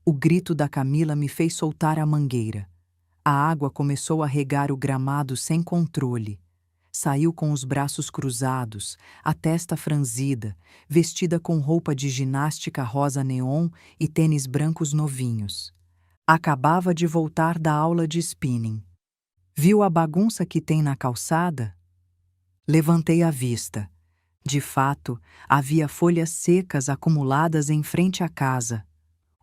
O grito da Camila me fez soltar a mangueira. A água começou a regar o gramado sem controle. Saiu com os braços cruzados, a testa franzida, vestida com roupa de ginástica rosa neon e tênis brancos novinhos. Acabava de voltar da aula de spinning. Viu a bagunça que tem na calçada? Levantei a vista. De fato, havia folhas secas acumuladas em frente à casa.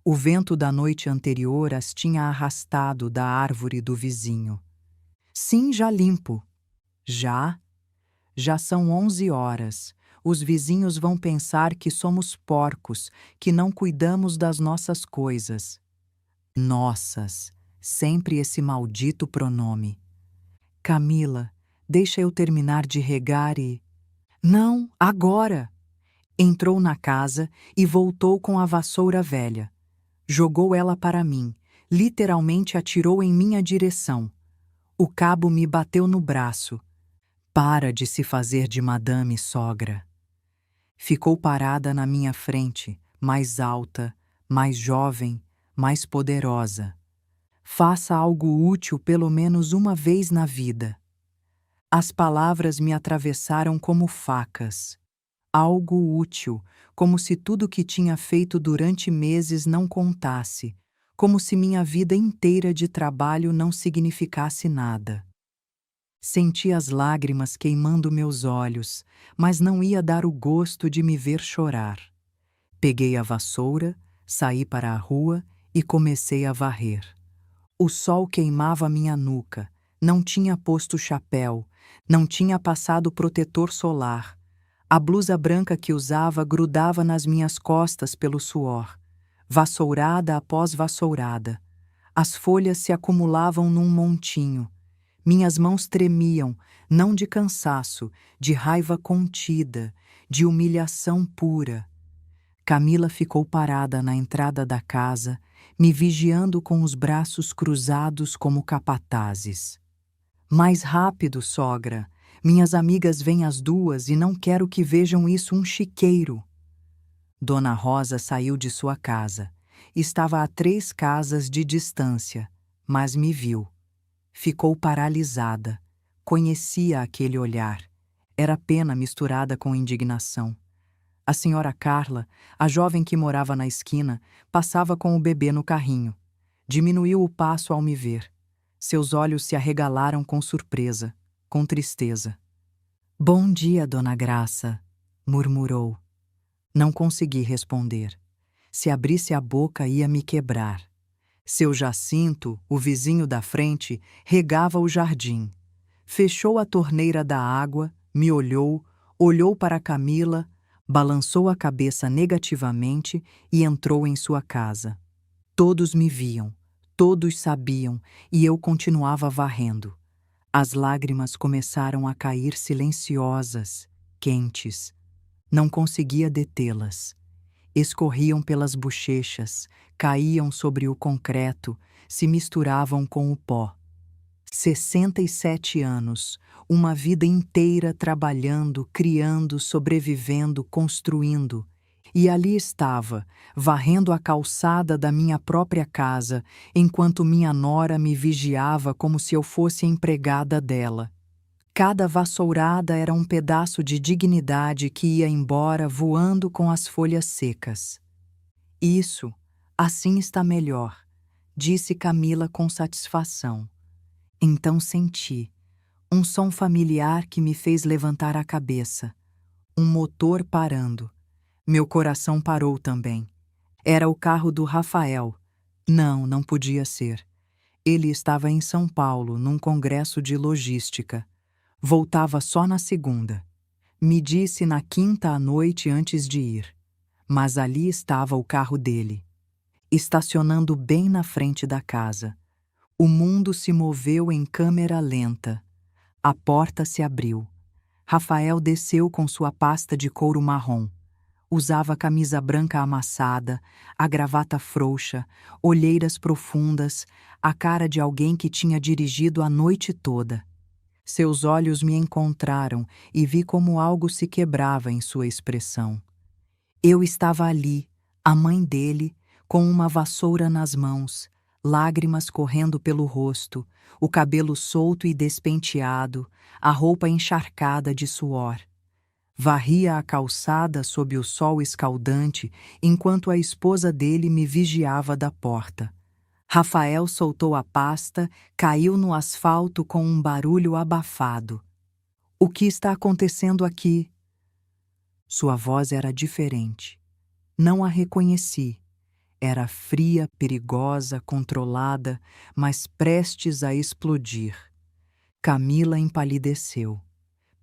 O vento da noite anterior as tinha arrastado da árvore do vizinho. Sim, já limpo. Já? Já são 11 horas. Os vizinhos vão pensar que somos porcos, que não cuidamos das nossas coisas. Nossas, sempre esse maldito pronome. Camila, deixa eu terminar de regar e... Não, agora! Entrou na casa e voltou com a vassoura velha. Jogou ela para mim, literalmente atirou em minha direção. O cabo me bateu no braço. Para de se fazer de madame, sogra. Ficou parada na minha frente, mais alta, mais jovem, mais poderosa. Faça algo útil pelo menos uma vez na vida. As palavras me atravessaram como facas. Algo útil, como se tudo que tinha feito durante meses não contasse, como se minha vida inteira de trabalho não significasse nada. Senti as lágrimas queimando meus olhos, mas não ia dar o gosto de me ver chorar. Peguei a vassoura, saí para a rua e comecei a varrer. O sol queimava minha nuca, não tinha posto chapéu, não tinha passado protetor solar. A blusa branca que usava grudava nas minhas costas pelo suor, vassourada após vassourada. As folhas se acumulavam num montinho. Minhas mãos tremiam, não de cansaço, de raiva contida, de humilhação pura. Camila ficou parada na entrada da casa, me vigiando com os braços cruzados como capatazes. Mais rápido, sogra! Minhas amigas vêm às 2 e não quero que vejam isso um chiqueiro. Dona Rosa saiu de sua casa. Estava a 3 casas de distância, mas me viu. Ficou paralisada. Conhecia aquele olhar. Era pena misturada com indignação. A senhora Carla, a jovem que morava na esquina, passava com o bebê no carrinho. Diminuiu o passo ao me ver. Seus olhos se arregalaram com surpresa, com tristeza. "Bom dia, dona Graça", murmurou. Não consegui responder. Se abrisse a boca, ia me quebrar. Seu Jacinto, o vizinho da frente, regava o jardim. Fechou a torneira da água, me olhou, olhou para Camila, balançou a cabeça negativamente e entrou em sua casa. Todos me viam, todos sabiam, e eu continuava varrendo. As lágrimas começaram a cair silenciosas, quentes. Não conseguia detê-las. Escorriam pelas bochechas, caíam sobre o concreto, se misturavam com o pó. 67 anos, uma vida inteira trabalhando, criando, sobrevivendo, construindo. E ali estava, varrendo a calçada da minha própria casa, enquanto minha nora me vigiava como se eu fosse empregada dela. Cada vassourada era um pedaço de dignidade que ia embora voando com as folhas secas. "Isso, assim está melhor", disse Camila com satisfação. Então senti um som familiar que me fez levantar a cabeça. Um motor parando. Meu coração parou também. Era o carro do Rafael. Não, não podia ser. Ele estava em São Paulo, num congresso de logística. Voltava só na segunda. Me disse na quinta à noite antes de ir. Mas ali estava o carro dele, estacionando bem na frente da casa. O mundo se moveu em câmera lenta. A porta se abriu. Rafael desceu com sua pasta de couro marrom. Usava camisa branca amassada, a gravata frouxa, olheiras profundas, a cara de alguém que tinha dirigido a noite toda. Seus olhos me encontraram e vi como algo se quebrava em sua expressão. Eu estava ali, a mãe dele, com uma vassoura nas mãos, lágrimas correndo pelo rosto, o cabelo solto e despenteado, a roupa encharcada de suor. Varria a calçada sob o sol escaldante enquanto a esposa dele me vigiava da porta. Rafael soltou a pasta, caiu no asfalto com um barulho abafado. "O que está acontecendo aqui?" Sua voz era diferente. Não a reconheci. Era fria, perigosa, controlada, mas prestes a explodir. Camila empalideceu.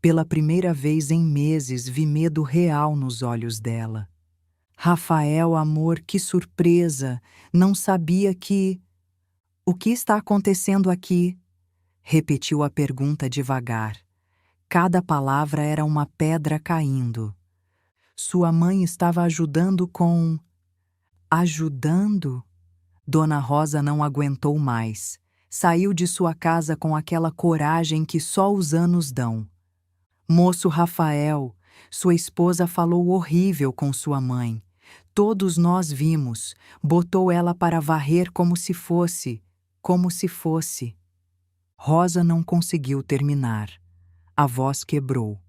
Pela primeira vez em meses vi medo real nos olhos dela. Rafael, amor, que surpresa! Não sabia que... O que está acontecendo aqui? Repetiu a pergunta devagar. Cada palavra era uma pedra caindo. Sua mãe estava ajudando com... Ajudando? Dona Rosa não aguentou mais. Saiu de sua casa com aquela coragem que só os anos dão. Moço Rafael, sua esposa falou horrível com sua mãe. Todos nós vimos. Botou ela para varrer como se fosse. Rosa não conseguiu terminar. A voz quebrou.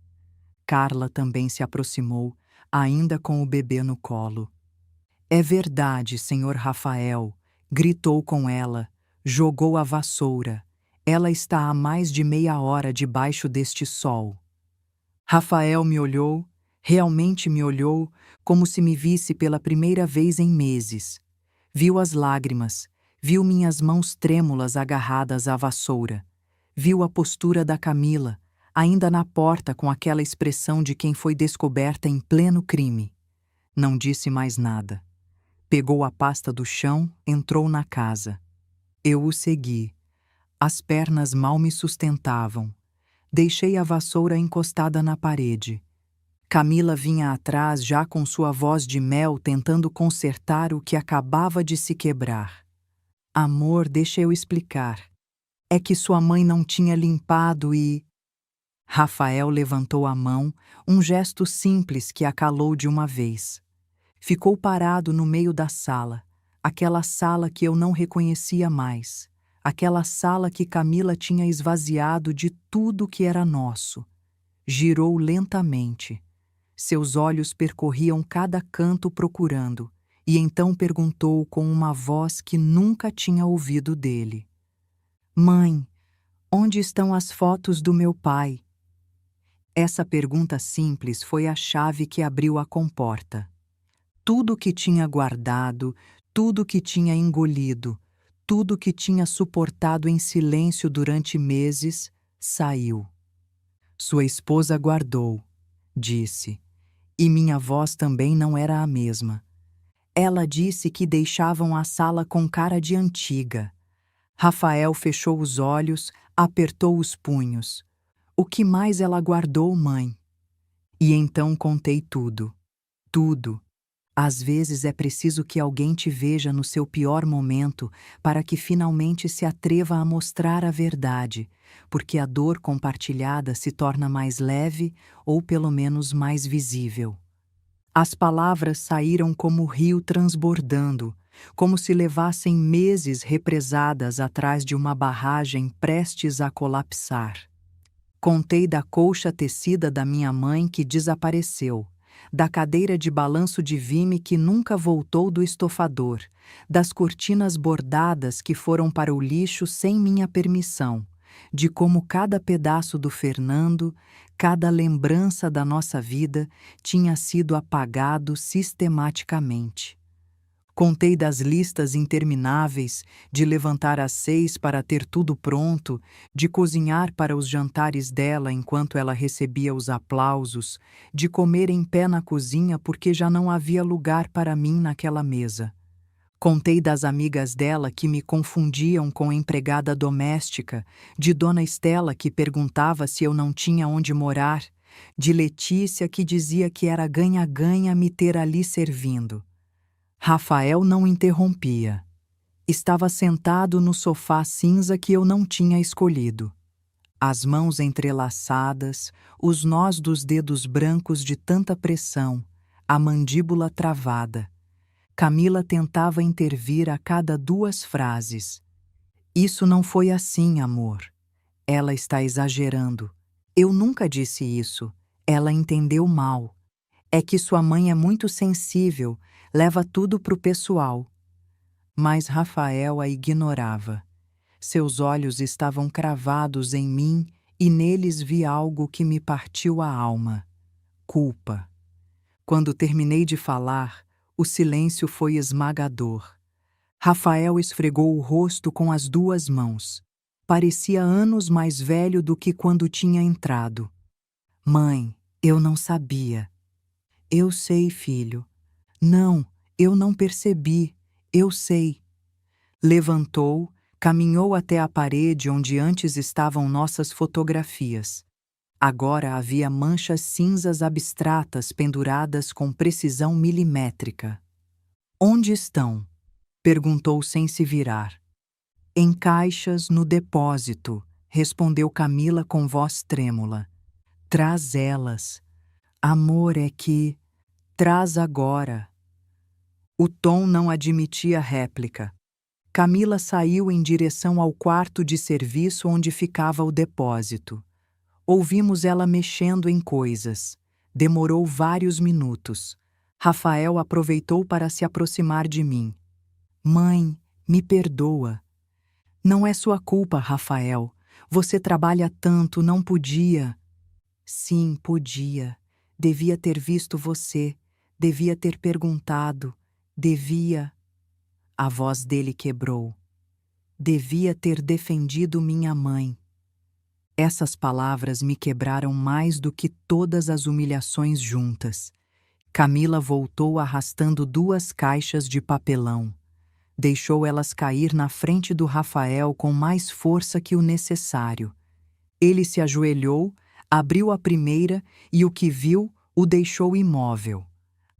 Carla também se aproximou, ainda com o bebê no colo. É verdade, senhor Rafael, gritou com ela, jogou a vassoura. Ela está há mais de meia hora debaixo deste sol. Rafael me olhou, realmente me olhou, como se me visse pela primeira vez em meses. Viu as lágrimas, viu minhas mãos trêmulas agarradas à vassoura. Viu a postura da Camila, ainda na porta com aquela expressão de quem foi descoberta em pleno crime. Não disse mais nada. Pegou a pasta do chão, entrou na casa. Eu o segui. As pernas mal me sustentavam. Deixei a vassoura encostada na parede. Camila vinha atrás já com sua voz de mel tentando consertar o que acabava de se quebrar. Amor, deixa eu explicar. É que sua mãe não tinha limpado e... Rafael levantou a mão, um gesto simples que a calou de uma vez. Ficou parado no meio da sala, aquela sala que eu não reconhecia mais, aquela sala que Camila tinha esvaziado de tudo que era nosso. Girou lentamente. Seus olhos percorriam cada canto procurando, e então perguntou com uma voz que nunca tinha ouvido dele. Mãe, onde estão as fotos do meu pai? Essa pergunta simples foi a chave que abriu a comporta. Tudo que tinha guardado, tudo que tinha engolido, tudo que tinha suportado em silêncio durante meses, saiu. Sua esposa guardou, disse, e minha voz também não era a mesma. Ela disse que deixavam a sala com cara de antiga. Rafael fechou os olhos, apertou os punhos. O que mais ela guardou, mãe? E então contei tudo. Tudo. Às vezes é preciso que alguém te veja no seu pior momento para que finalmente se atreva a mostrar a verdade, porque a dor compartilhada se torna mais leve ou pelo menos mais visível. As palavras saíram como o rio transbordando, como se levassem meses represadas atrás de uma barragem prestes a colapsar. Contei da colcha tecida da minha mãe que desapareceu, da cadeira de balanço de vime que nunca voltou do estofador, das cortinas bordadas que foram para o lixo sem minha permissão, de como cada pedaço do Fernando, cada lembrança da nossa vida tinha sido apagado sistematicamente. Contei das listas intermináveis, de levantar às 6 para ter tudo pronto, de cozinhar para os jantares dela enquanto ela recebia os aplausos, de comer em pé na cozinha porque já não havia lugar para mim naquela mesa. Contei das amigas dela que me confundiam com empregada doméstica, de Dona Estela que perguntava se eu não tinha onde morar, de Letícia que dizia que era ganha-ganha me ter ali servindo. Rafael não interrompia. Estava sentado no sofá cinza que eu não tinha escolhido. As mãos entrelaçadas, os nós dos dedos brancos de tanta pressão, a mandíbula travada. Camila tentava intervir a cada 2 frases. Isso não foi assim, amor. Ela está exagerando. Eu nunca disse isso. Ela entendeu mal. É que sua mãe é muito sensível, leva tudo pro pessoal. Mas Rafael a ignorava. Seus olhos estavam cravados em mim e neles vi algo que me partiu a alma. Culpa. Quando terminei de falar, O silêncio foi esmagador. Rafael esfregou o rosto com as duas mãos. Parecia anos mais velho do que quando tinha entrado. Mãe, eu não sabia. Eu sei, filho. Não, eu não percebi. Eu sei. Levantou, caminhou até a parede onde antes estavam nossas fotografias. Agora havia manchas cinzas abstratas penduradas com precisão milimétrica. Onde estão? Perguntou sem se virar. Em caixas no depósito, respondeu Camila com voz trêmula. Traz elas. Amor, é que... Traz agora. O tom não admitia réplica. Camila saiu em direção ao quarto de serviço onde ficava o depósito. Ouvimos ela mexendo em coisas. Demorou vários minutos. Rafael aproveitou para se aproximar de mim. Mãe, me perdoa. Não é sua culpa, Rafael. Você trabalha tanto, não podia. Sim, podia. Devia ter visto você. Devia ter perguntado. Devia... A voz dele quebrou. Devia ter defendido minha mãe. Essas palavras me quebraram mais do que todas as humilhações juntas. Camila voltou arrastando 2 caixas de papelão. Deixou elas cair na frente do Rafael com mais força que o necessário. Ele se ajoelhou, abriu a primeira e o que viu o deixou imóvel.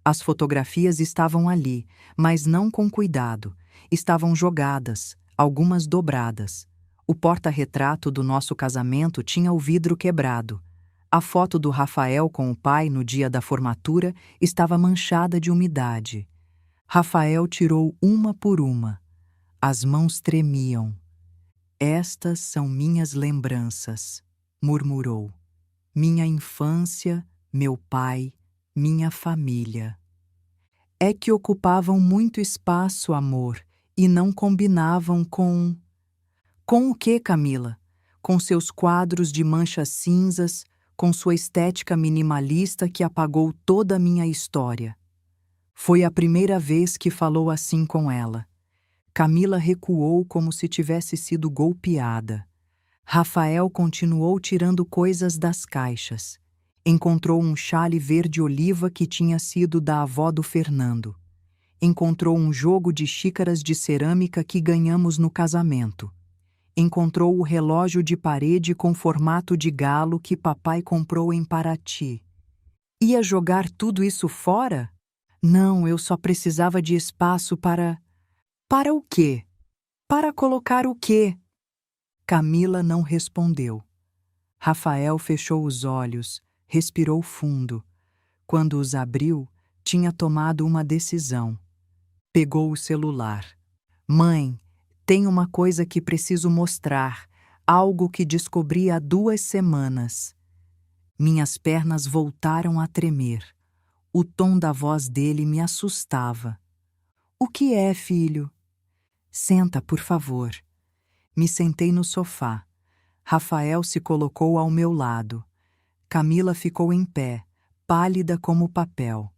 As fotografias estavam ali, mas não com cuidado. Estavam jogadas, algumas dobradas. O porta-retrato do nosso casamento tinha o vidro quebrado. A foto do Rafael com o pai no dia da formatura estava manchada de umidade. Rafael tirou uma por uma. As mãos tremiam. Estas são minhas lembranças, murmurou. Minha infância, meu pai, minha família. É que ocupavam muito espaço, amor, e não combinavam com... Com o quê, Camila? Com seus quadros de manchas cinzas, com sua estética minimalista que apagou toda a minha história. Foi a primeira vez que falou assim com ela. Camila recuou como se tivesse sido golpeada. Rafael continuou tirando coisas das caixas. Encontrou um chale verde-oliva que tinha sido da avó do Fernando. Encontrou um jogo de xícaras de cerâmica que ganhamos no casamento. Encontrou o relógio de parede com formato de galo que papai comprou em Paraty. Ia jogar tudo isso fora? Não, eu só precisava de espaço para... Para o quê? Para colocar o quê? Camila não respondeu. Rafael fechou os olhos, respirou fundo. Quando os abriu, tinha tomado uma decisão. Pegou o celular. Mãe, tem uma coisa que preciso mostrar, algo que descobri há 2 semanas. Minhas pernas voltaram a tremer. O tom da voz dele me assustava. O que é, filho? Senta, por favor. Me sentei no sofá. Rafael se colocou ao meu lado. Camila ficou em pé, pálida como papel.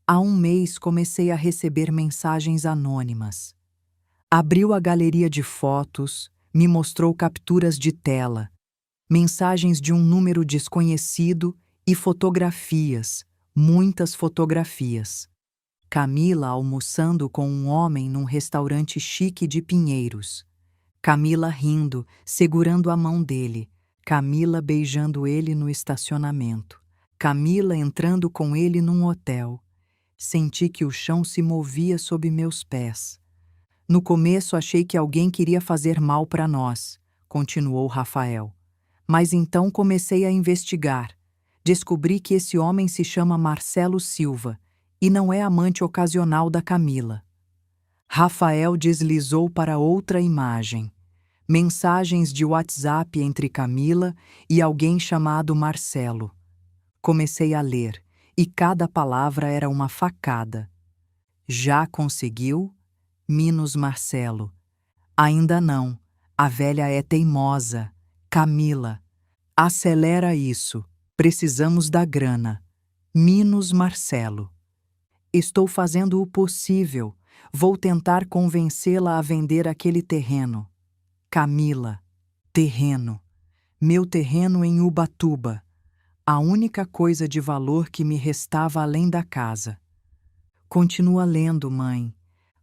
Há 1 mês comecei a receber mensagens anônimas. Abriu a galeria de fotos, me mostrou capturas de tela, mensagens de um número desconhecido e fotografias, muitas fotografias. Camila almoçando com um homem num restaurante chique de Pinheiros. Camila rindo, segurando a mão dele. Camila beijando ele no estacionamento. Camila entrando com ele num hotel. Senti que o chão se movia sob meus pés. No começo achei que alguém queria fazer mal para nós, continuou Rafael. Mas então comecei a investigar. Descobri que esse homem se chama Marcelo Silva e não é amante ocasional da Camila. Rafael deslizou para outra imagem. Mensagens de WhatsApp entre Camila e alguém chamado Marcelo. Comecei a ler, e cada palavra era uma facada. Já conseguiu? Minos Marcelo. Ainda não. A velha é teimosa. Camila. Acelera isso. Precisamos da grana. Minos Marcelo. Estou fazendo o possível. Vou tentar convencê-la a vender aquele terreno. Camila, terreno. Meu terreno em Ubatuba. A única coisa de valor que me restava além da casa. Continua lendo, mãe.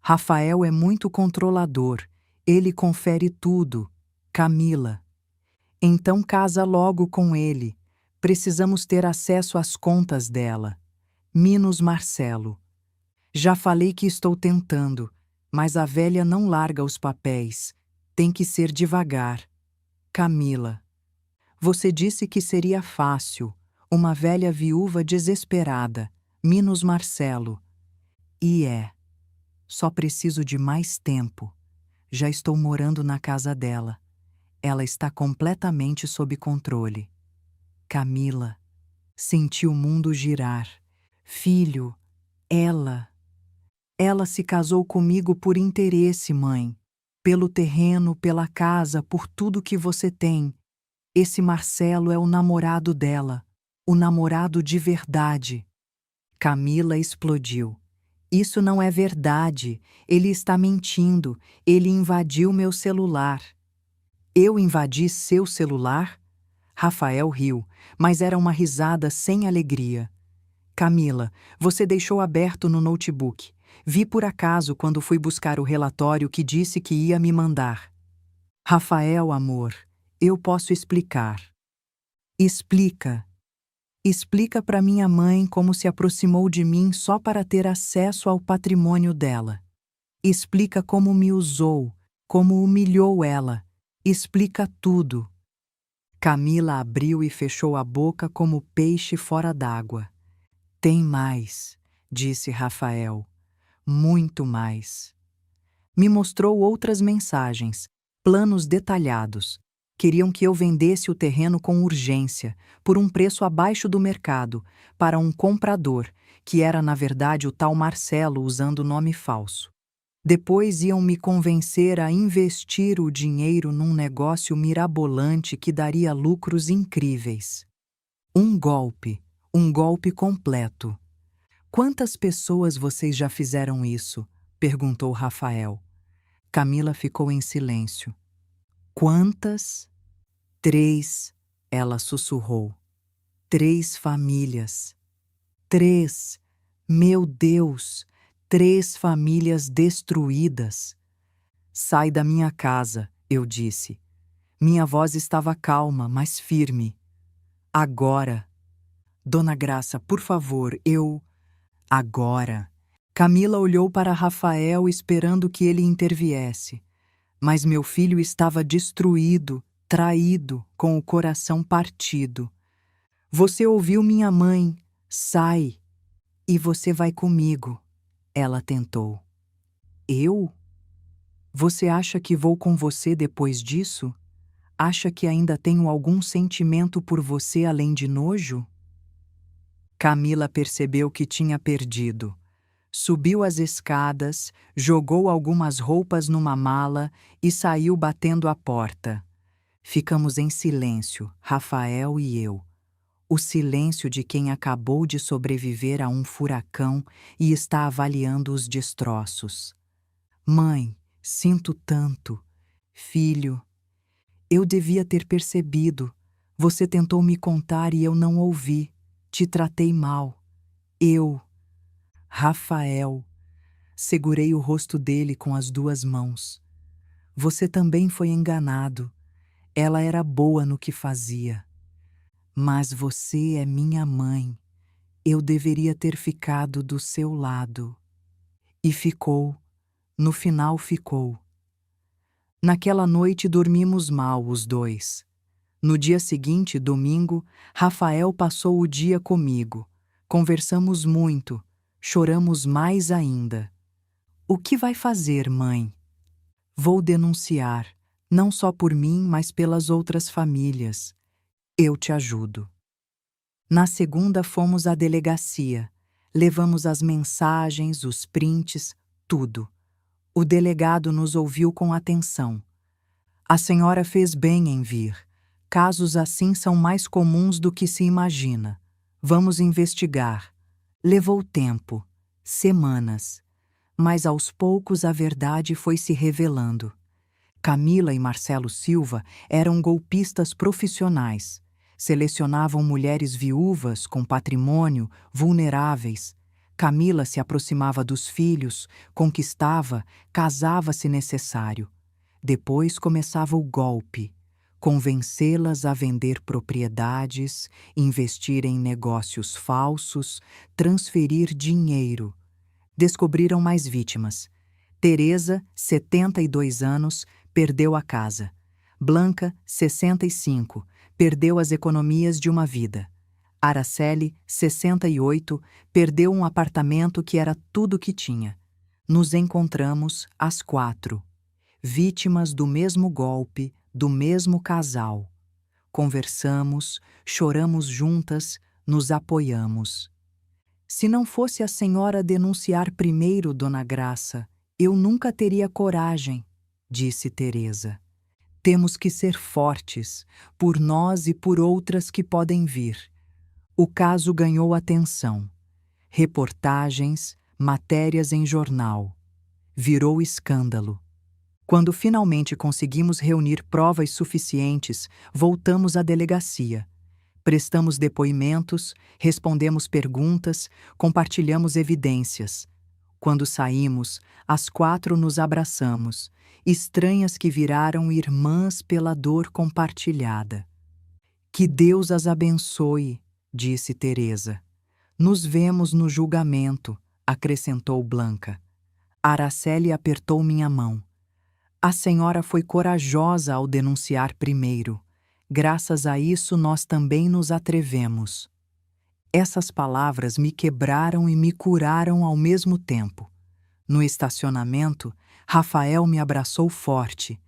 Rafael é muito controlador. Ele confere tudo. Camila. Então casa logo com ele. Precisamos ter acesso às contas dela. Minos Marcelo. Já falei que estou tentando, mas a velha não larga os papéis. Tem que ser devagar. Camila. Você disse que seria fácil. Uma velha viúva desesperada. Minos Marcelo. E é. Só preciso de mais tempo. Já estou morando na casa dela. Ela está completamente sob controle. Camila. Senti o mundo girar. Filho, ela se casou comigo por interesse, mãe. Pelo terreno, pela casa, por tudo que você tem. Esse Marcelo é o namorado dela. O namorado de verdade. Camila explodiu. Isso não é verdade. Ele está mentindo. Ele invadiu meu celular. Eu invadi seu celular? Rafael riu, mas era uma risada sem alegria. Camila, você deixou aberto no notebook. Vi por acaso quando fui buscar o relatório que disse que ia me mandar. Rafael, amor, eu posso explicar. Explica. Explica para minha mãe como se aproximou de mim só para ter acesso ao patrimônio dela. Explica como me usou, como humilhou ela. Explica tudo. Camila abriu e fechou a boca como peixe fora d'água. Tem mais, disse Rafael. Muito mais. Me mostrou outras mensagens, planos detalhados. Queriam que eu vendesse o terreno com urgência, por um preço abaixo do mercado, para um comprador, que era na verdade o tal Marcelo usando nome falso. Depois iam me convencer a investir o dinheiro num negócio mirabolante que daria lucros incríveis. Um golpe completo. Quantas pessoas vocês já fizeram isso? Perguntou Rafael. Camila ficou em silêncio. Quantas? 3, ela sussurrou. 3 famílias. 3. Meu Deus! 3 famílias destruídas. Sai da minha casa, eu disse. Minha voz estava calma, mas firme. Agora. Dona Graça, por favor, Agora. Camila olhou para Rafael esperando que ele interviesse. Mas meu filho estava destruído, traído, com o coração partido. Você ouviu minha mãe. Sai. E você vai comigo. Ela tentou. Eu? Você acha que vou com você depois disso? Acha que ainda tenho algum sentimento por você além de nojo? Camila percebeu que tinha perdido. Subiu as escadas, jogou algumas roupas numa mala e saiu batendo a porta. Ficamos em silêncio, Rafael e eu. O silêncio de quem acabou de sobreviver a um furacão e está avaliando os destroços. Mãe, sinto tanto. Filho, eu devia ter percebido. Você tentou me contar e eu não ouvi. Te tratei mal. Rafael. Segurei o rosto dele com as 2 mãos. Você também foi enganado. Ela era boa no que fazia. Mas você é minha mãe. Eu deveria ter ficado do seu lado. E ficou. No final ficou. Naquela noite dormimos mal os 2. No dia seguinte, domingo, Rafael passou o dia comigo. Conversamos muito. Choramos mais ainda. O que vai fazer, mãe? Vou denunciar, não só por mim, mas pelas outras famílias. Eu te ajudo. Na segunda fomos à delegacia. Levamos as mensagens, os prints, tudo. O delegado nos ouviu com atenção. A senhora fez bem em vir. Casos assim são mais comuns do que se imagina. Vamos investigar. Levou tempo. semanas. Mas aos poucos a verdade foi se revelando. Camila e Marcelo Silva eram golpistas profissionais. Selecionavam mulheres viúvas com patrimônio, vulneráveis. Camila se aproximava dos filhos, conquistava, casava se necessário. Depois começava o golpe. Convencê-las a vender propriedades, investir em negócios falsos, transferir dinheiro. Descobriram mais vítimas. Teresa, 72 anos, perdeu a casa. Blanca, 65, perdeu as economias de uma vida. Araceli, 68, perdeu um apartamento que era tudo que tinha. Nos encontramos, as 4, vítimas do mesmo golpe, do mesmo casal. Conversamos, choramos juntas, nos apoiamos. Se não fosse a senhora denunciar primeiro, Dona Graça, eu nunca teria coragem, disse Teresa. Temos que ser fortes, por nós e por outras que podem vir. O caso ganhou atenção. Reportagens, matérias em jornal. Virou escândalo. Quando finalmente conseguimos reunir provas suficientes, voltamos à delegacia. Prestamos depoimentos, respondemos perguntas, compartilhamos evidências. Quando saímos, as 4 nos abraçamos, estranhas que viraram irmãs pela dor compartilhada. Que Deus as abençoe, disse Teresa. Nos vemos no julgamento, acrescentou Blanca. Araceli apertou minha mão. A senhora foi corajosa ao denunciar primeiro. Graças a isso nós também nos atrevemos. Essas palavras me quebraram e me curaram ao mesmo tempo. No estacionamento, Rafael me abraçou forte.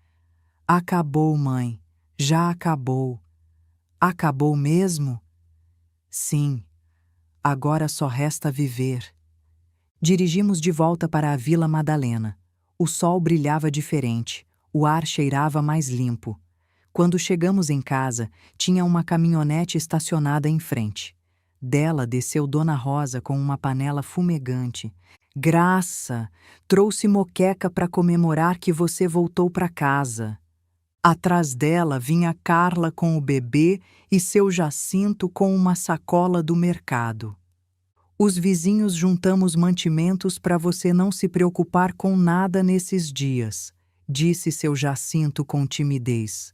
Acabou, mãe. Já acabou. Acabou mesmo? Sim. Agora só resta viver. Dirigimos de volta para a Vila Madalena. O sol brilhava diferente, o ar cheirava mais limpo. Quando chegamos em casa, tinha uma caminhonete estacionada em frente. Dela desceu Dona Rosa com uma panela fumegante. Graça, trouxe moqueca para comemorar que você voltou para casa. Atrás dela vinha Carla com o bebê e seu Jacinto com uma sacola do mercado. Os vizinhos juntamos mantimentos para você não se preocupar com nada nesses dias, disse seu Jacinto com timidez.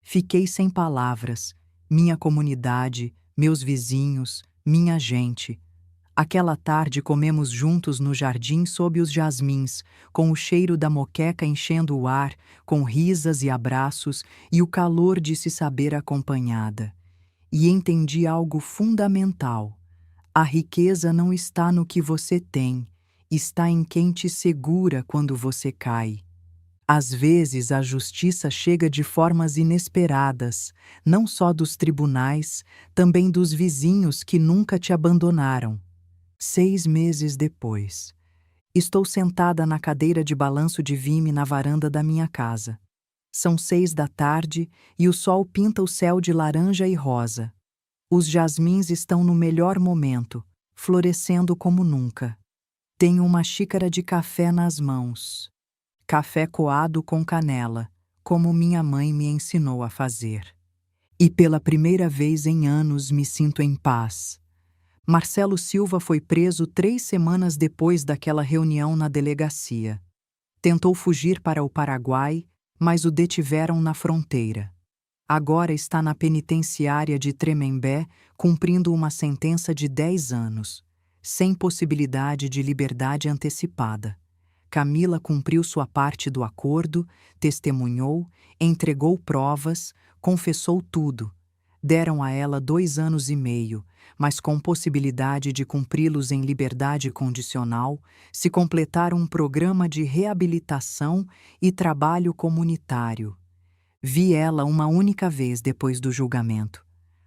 Fiquei sem palavras. Minha comunidade, meus vizinhos, minha gente. Aquela tarde comemos juntos no jardim sob os jasmins, com o cheiro da moqueca enchendo o ar, com risas e abraços e o calor de se saber acompanhada. E entendi algo fundamental. A riqueza não está no que você tem, está em quem te segura quando você cai. Às vezes a justiça chega de formas inesperadas, não só dos tribunais, também dos vizinhos que nunca te abandonaram. 6 meses depois, estou sentada na cadeira de balanço de vime na varanda da minha casa. São 6 da tarde e o sol pinta o céu de laranja e rosa. Os jasmins estão no melhor momento, florescendo como nunca. Tenho uma xícara de café nas mãos. Café coado com canela, como minha mãe me ensinou a fazer. E pela primeira vez em anos me sinto em paz. Marcelo Silva foi preso 3 semanas depois daquela reunião na delegacia. Tentou fugir para o Paraguai, mas o detiveram na fronteira. Agora está na penitenciária de Tremembé, cumprindo uma sentença de 10 anos, sem possibilidade de liberdade antecipada. Camila cumpriu sua parte do acordo, testemunhou, entregou provas, confessou tudo. Deram a ela 2 anos e meio, mas com possibilidade de cumpri-los em liberdade condicional, se completar um programa de reabilitação e trabalho comunitário. Vi ela uma única vez depois do julgamento.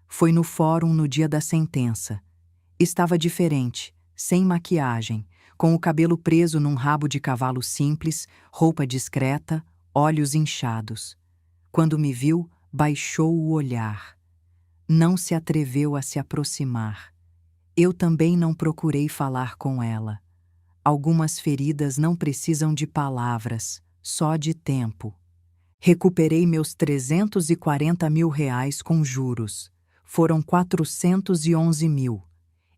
Foi no fórum no dia da sentença. Estava diferente, sem maquiagem, com o cabelo preso num rabo de cavalo simples, roupa discreta, olhos inchados. Quando me viu, baixou o olhar. Não se atreveu a se aproximar. Eu também não procurei falar com ela. Algumas feridas não precisam de palavras, só de tempo. Recuperei meus R$ 340.000 com juros. Foram 411 mil.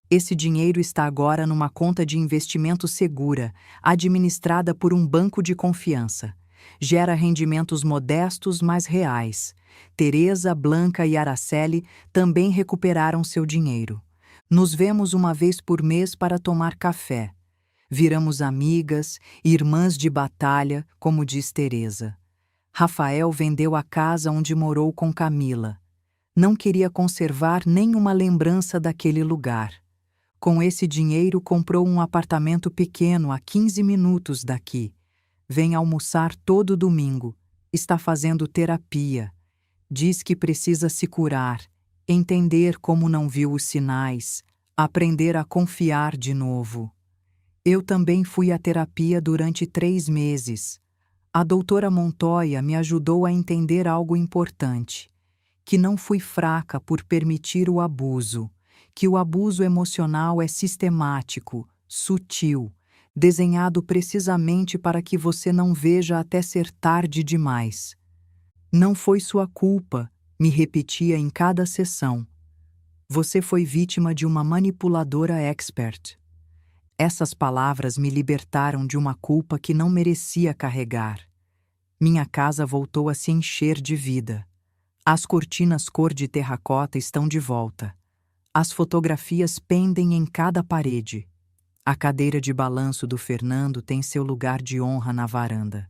Esse dinheiro está agora numa conta de investimento segura, administrada por um banco de confiança. Gera rendimentos modestos, mas reais. Teresa, Blanca e Araceli também recuperaram seu dinheiro. Nos vemos uma vez por mês para tomar café. Viramos amigas, irmãs de batalha, como diz Teresa. Rafael vendeu a casa onde morou com Camila. Não queria conservar nenhuma lembrança daquele lugar. Com esse dinheiro comprou um apartamento pequeno a 15 minutos daqui. Vem almoçar todo domingo. Está fazendo terapia. Diz que precisa se curar, entender como não viu os sinais, aprender a confiar de novo. Eu também fui à terapia durante 3 meses. A doutora Montoya me ajudou a entender algo importante, que não fui fraca por permitir o abuso, que o abuso emocional é sistemático, sutil, desenhado precisamente para que você não veja até ser tarde demais. Não foi sua culpa, me repetia em cada sessão. Você foi vítima de uma manipuladora expert. Essas palavras me libertaram de uma culpa que não merecia carregar. Minha casa voltou a se encher de vida. As cortinas cor de terracota estão de volta. As fotografias pendem em cada parede. A cadeira de balanço do Fernando tem seu lugar de honra na varanda.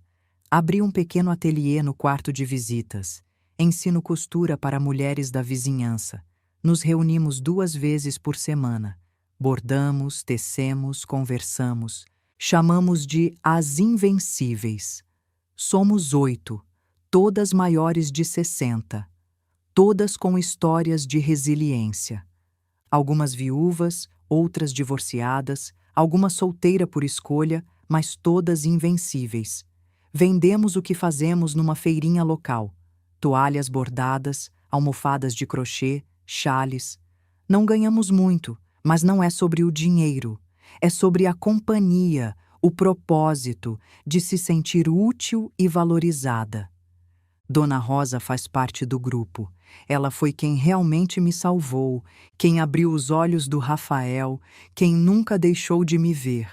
Abri um pequeno ateliê no quarto de visitas. Ensino costura para mulheres da vizinhança. Nos reunimos 2 vezes por semana. Bordamos, tecemos, conversamos. Chamamos de As Invencíveis. Somos 8, todas maiores de 60. Todas com histórias de resiliência. Algumas viúvas, outras divorciadas, alguma solteira por escolha, mas todas invencíveis. Vendemos o que fazemos numa feirinha local. Toalhas bordadas, almofadas de crochê, xales. Não ganhamos muito, mas não é sobre o dinheiro. É sobre a companhia, o propósito de se sentir útil e valorizada. Dona Rosa faz parte do grupo. Ela foi quem realmente me salvou, quem abriu os olhos do Rafael, quem nunca deixou de me ver.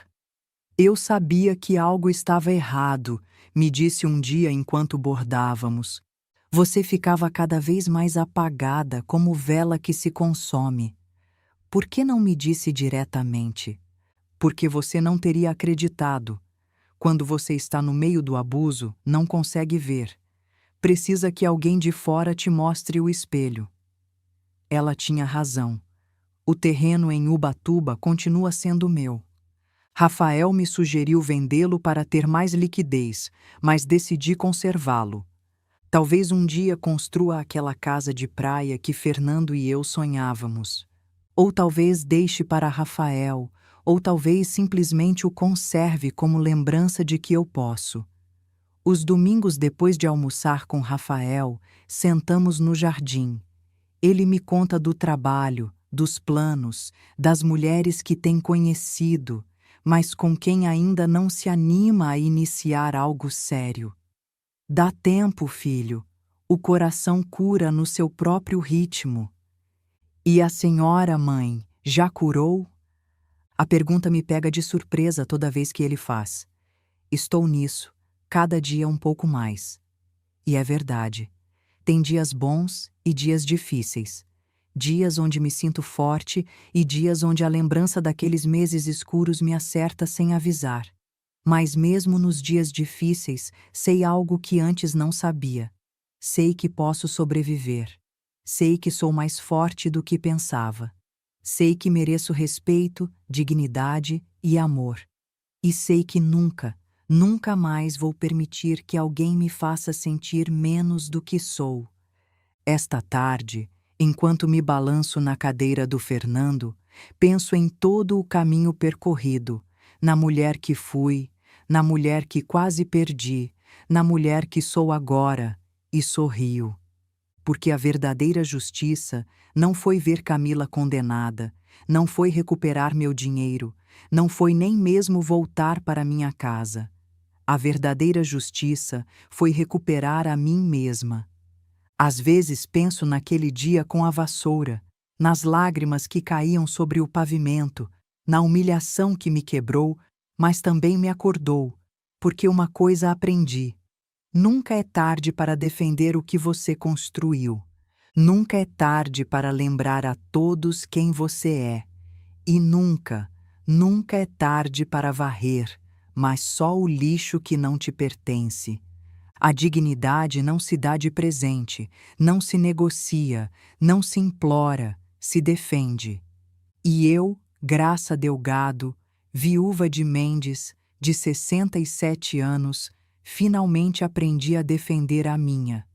Eu sabia que algo estava errado, me disse um dia enquanto bordávamos. Você ficava cada vez mais apagada, como vela que se consome. Por que não me disse diretamente? Porque você não teria acreditado. Quando você está no meio do abuso, não consegue ver. Precisa que alguém de fora te mostre o espelho. Ela tinha razão. O terreno em Ubatuba continua sendo meu. Rafael me sugeriu vendê-lo para ter mais liquidez, mas decidi conservá-lo. Talvez um dia construa aquela casa de praia que Fernando e eu sonhávamos. Ou talvez deixe para Rafael, ou talvez simplesmente o conserve como lembrança de que eu posso. Os domingos depois de almoçar com Rafael, sentamos no jardim. Ele me conta do trabalho, dos planos, das mulheres que tem conhecido, mas com quem ainda não se anima a iniciar algo sério. Dá tempo, filho. O coração cura no seu próprio ritmo. E a senhora, mãe, já curou? A pergunta me pega de surpresa toda vez que ele faz. Estou nisso, cada dia um pouco mais. E é verdade. Tem dias bons e dias difíceis. Dias onde me sinto forte e dias onde a lembrança daqueles meses escuros me acerta sem avisar. Mas mesmo nos dias difíceis, sei algo que antes não sabia. Sei que posso sobreviver. Sei que sou mais forte do que pensava. Sei que mereço respeito, dignidade e amor. E sei que nunca, nunca mais vou permitir que alguém me faça sentir menos do que sou. Esta tarde, enquanto me balanço na cadeira do Fernando, penso em todo o caminho percorrido, na mulher que fui, na mulher que quase perdi, na mulher que sou agora, e sorrio. Porque a verdadeira justiça não foi ver Camila condenada, não foi recuperar meu dinheiro, não foi nem mesmo voltar para minha casa. A verdadeira justiça foi recuperar a mim mesma. Às vezes penso naquele dia com a vassoura, nas lágrimas que caíam sobre o pavimento, na humilhação que me quebrou, mas também me acordou, porque uma coisa aprendi: nunca é tarde para defender o que você construiu. Nunca é tarde para lembrar a todos quem você é. E nunca, nunca é tarde para varrer, mas só o lixo que não te pertence. A dignidade não se dá de presente, não se negocia, não se implora, se defende. E eu, Graça Delgado, viúva de Mendes, de 67 anos, finalmente aprendi a defender a minha.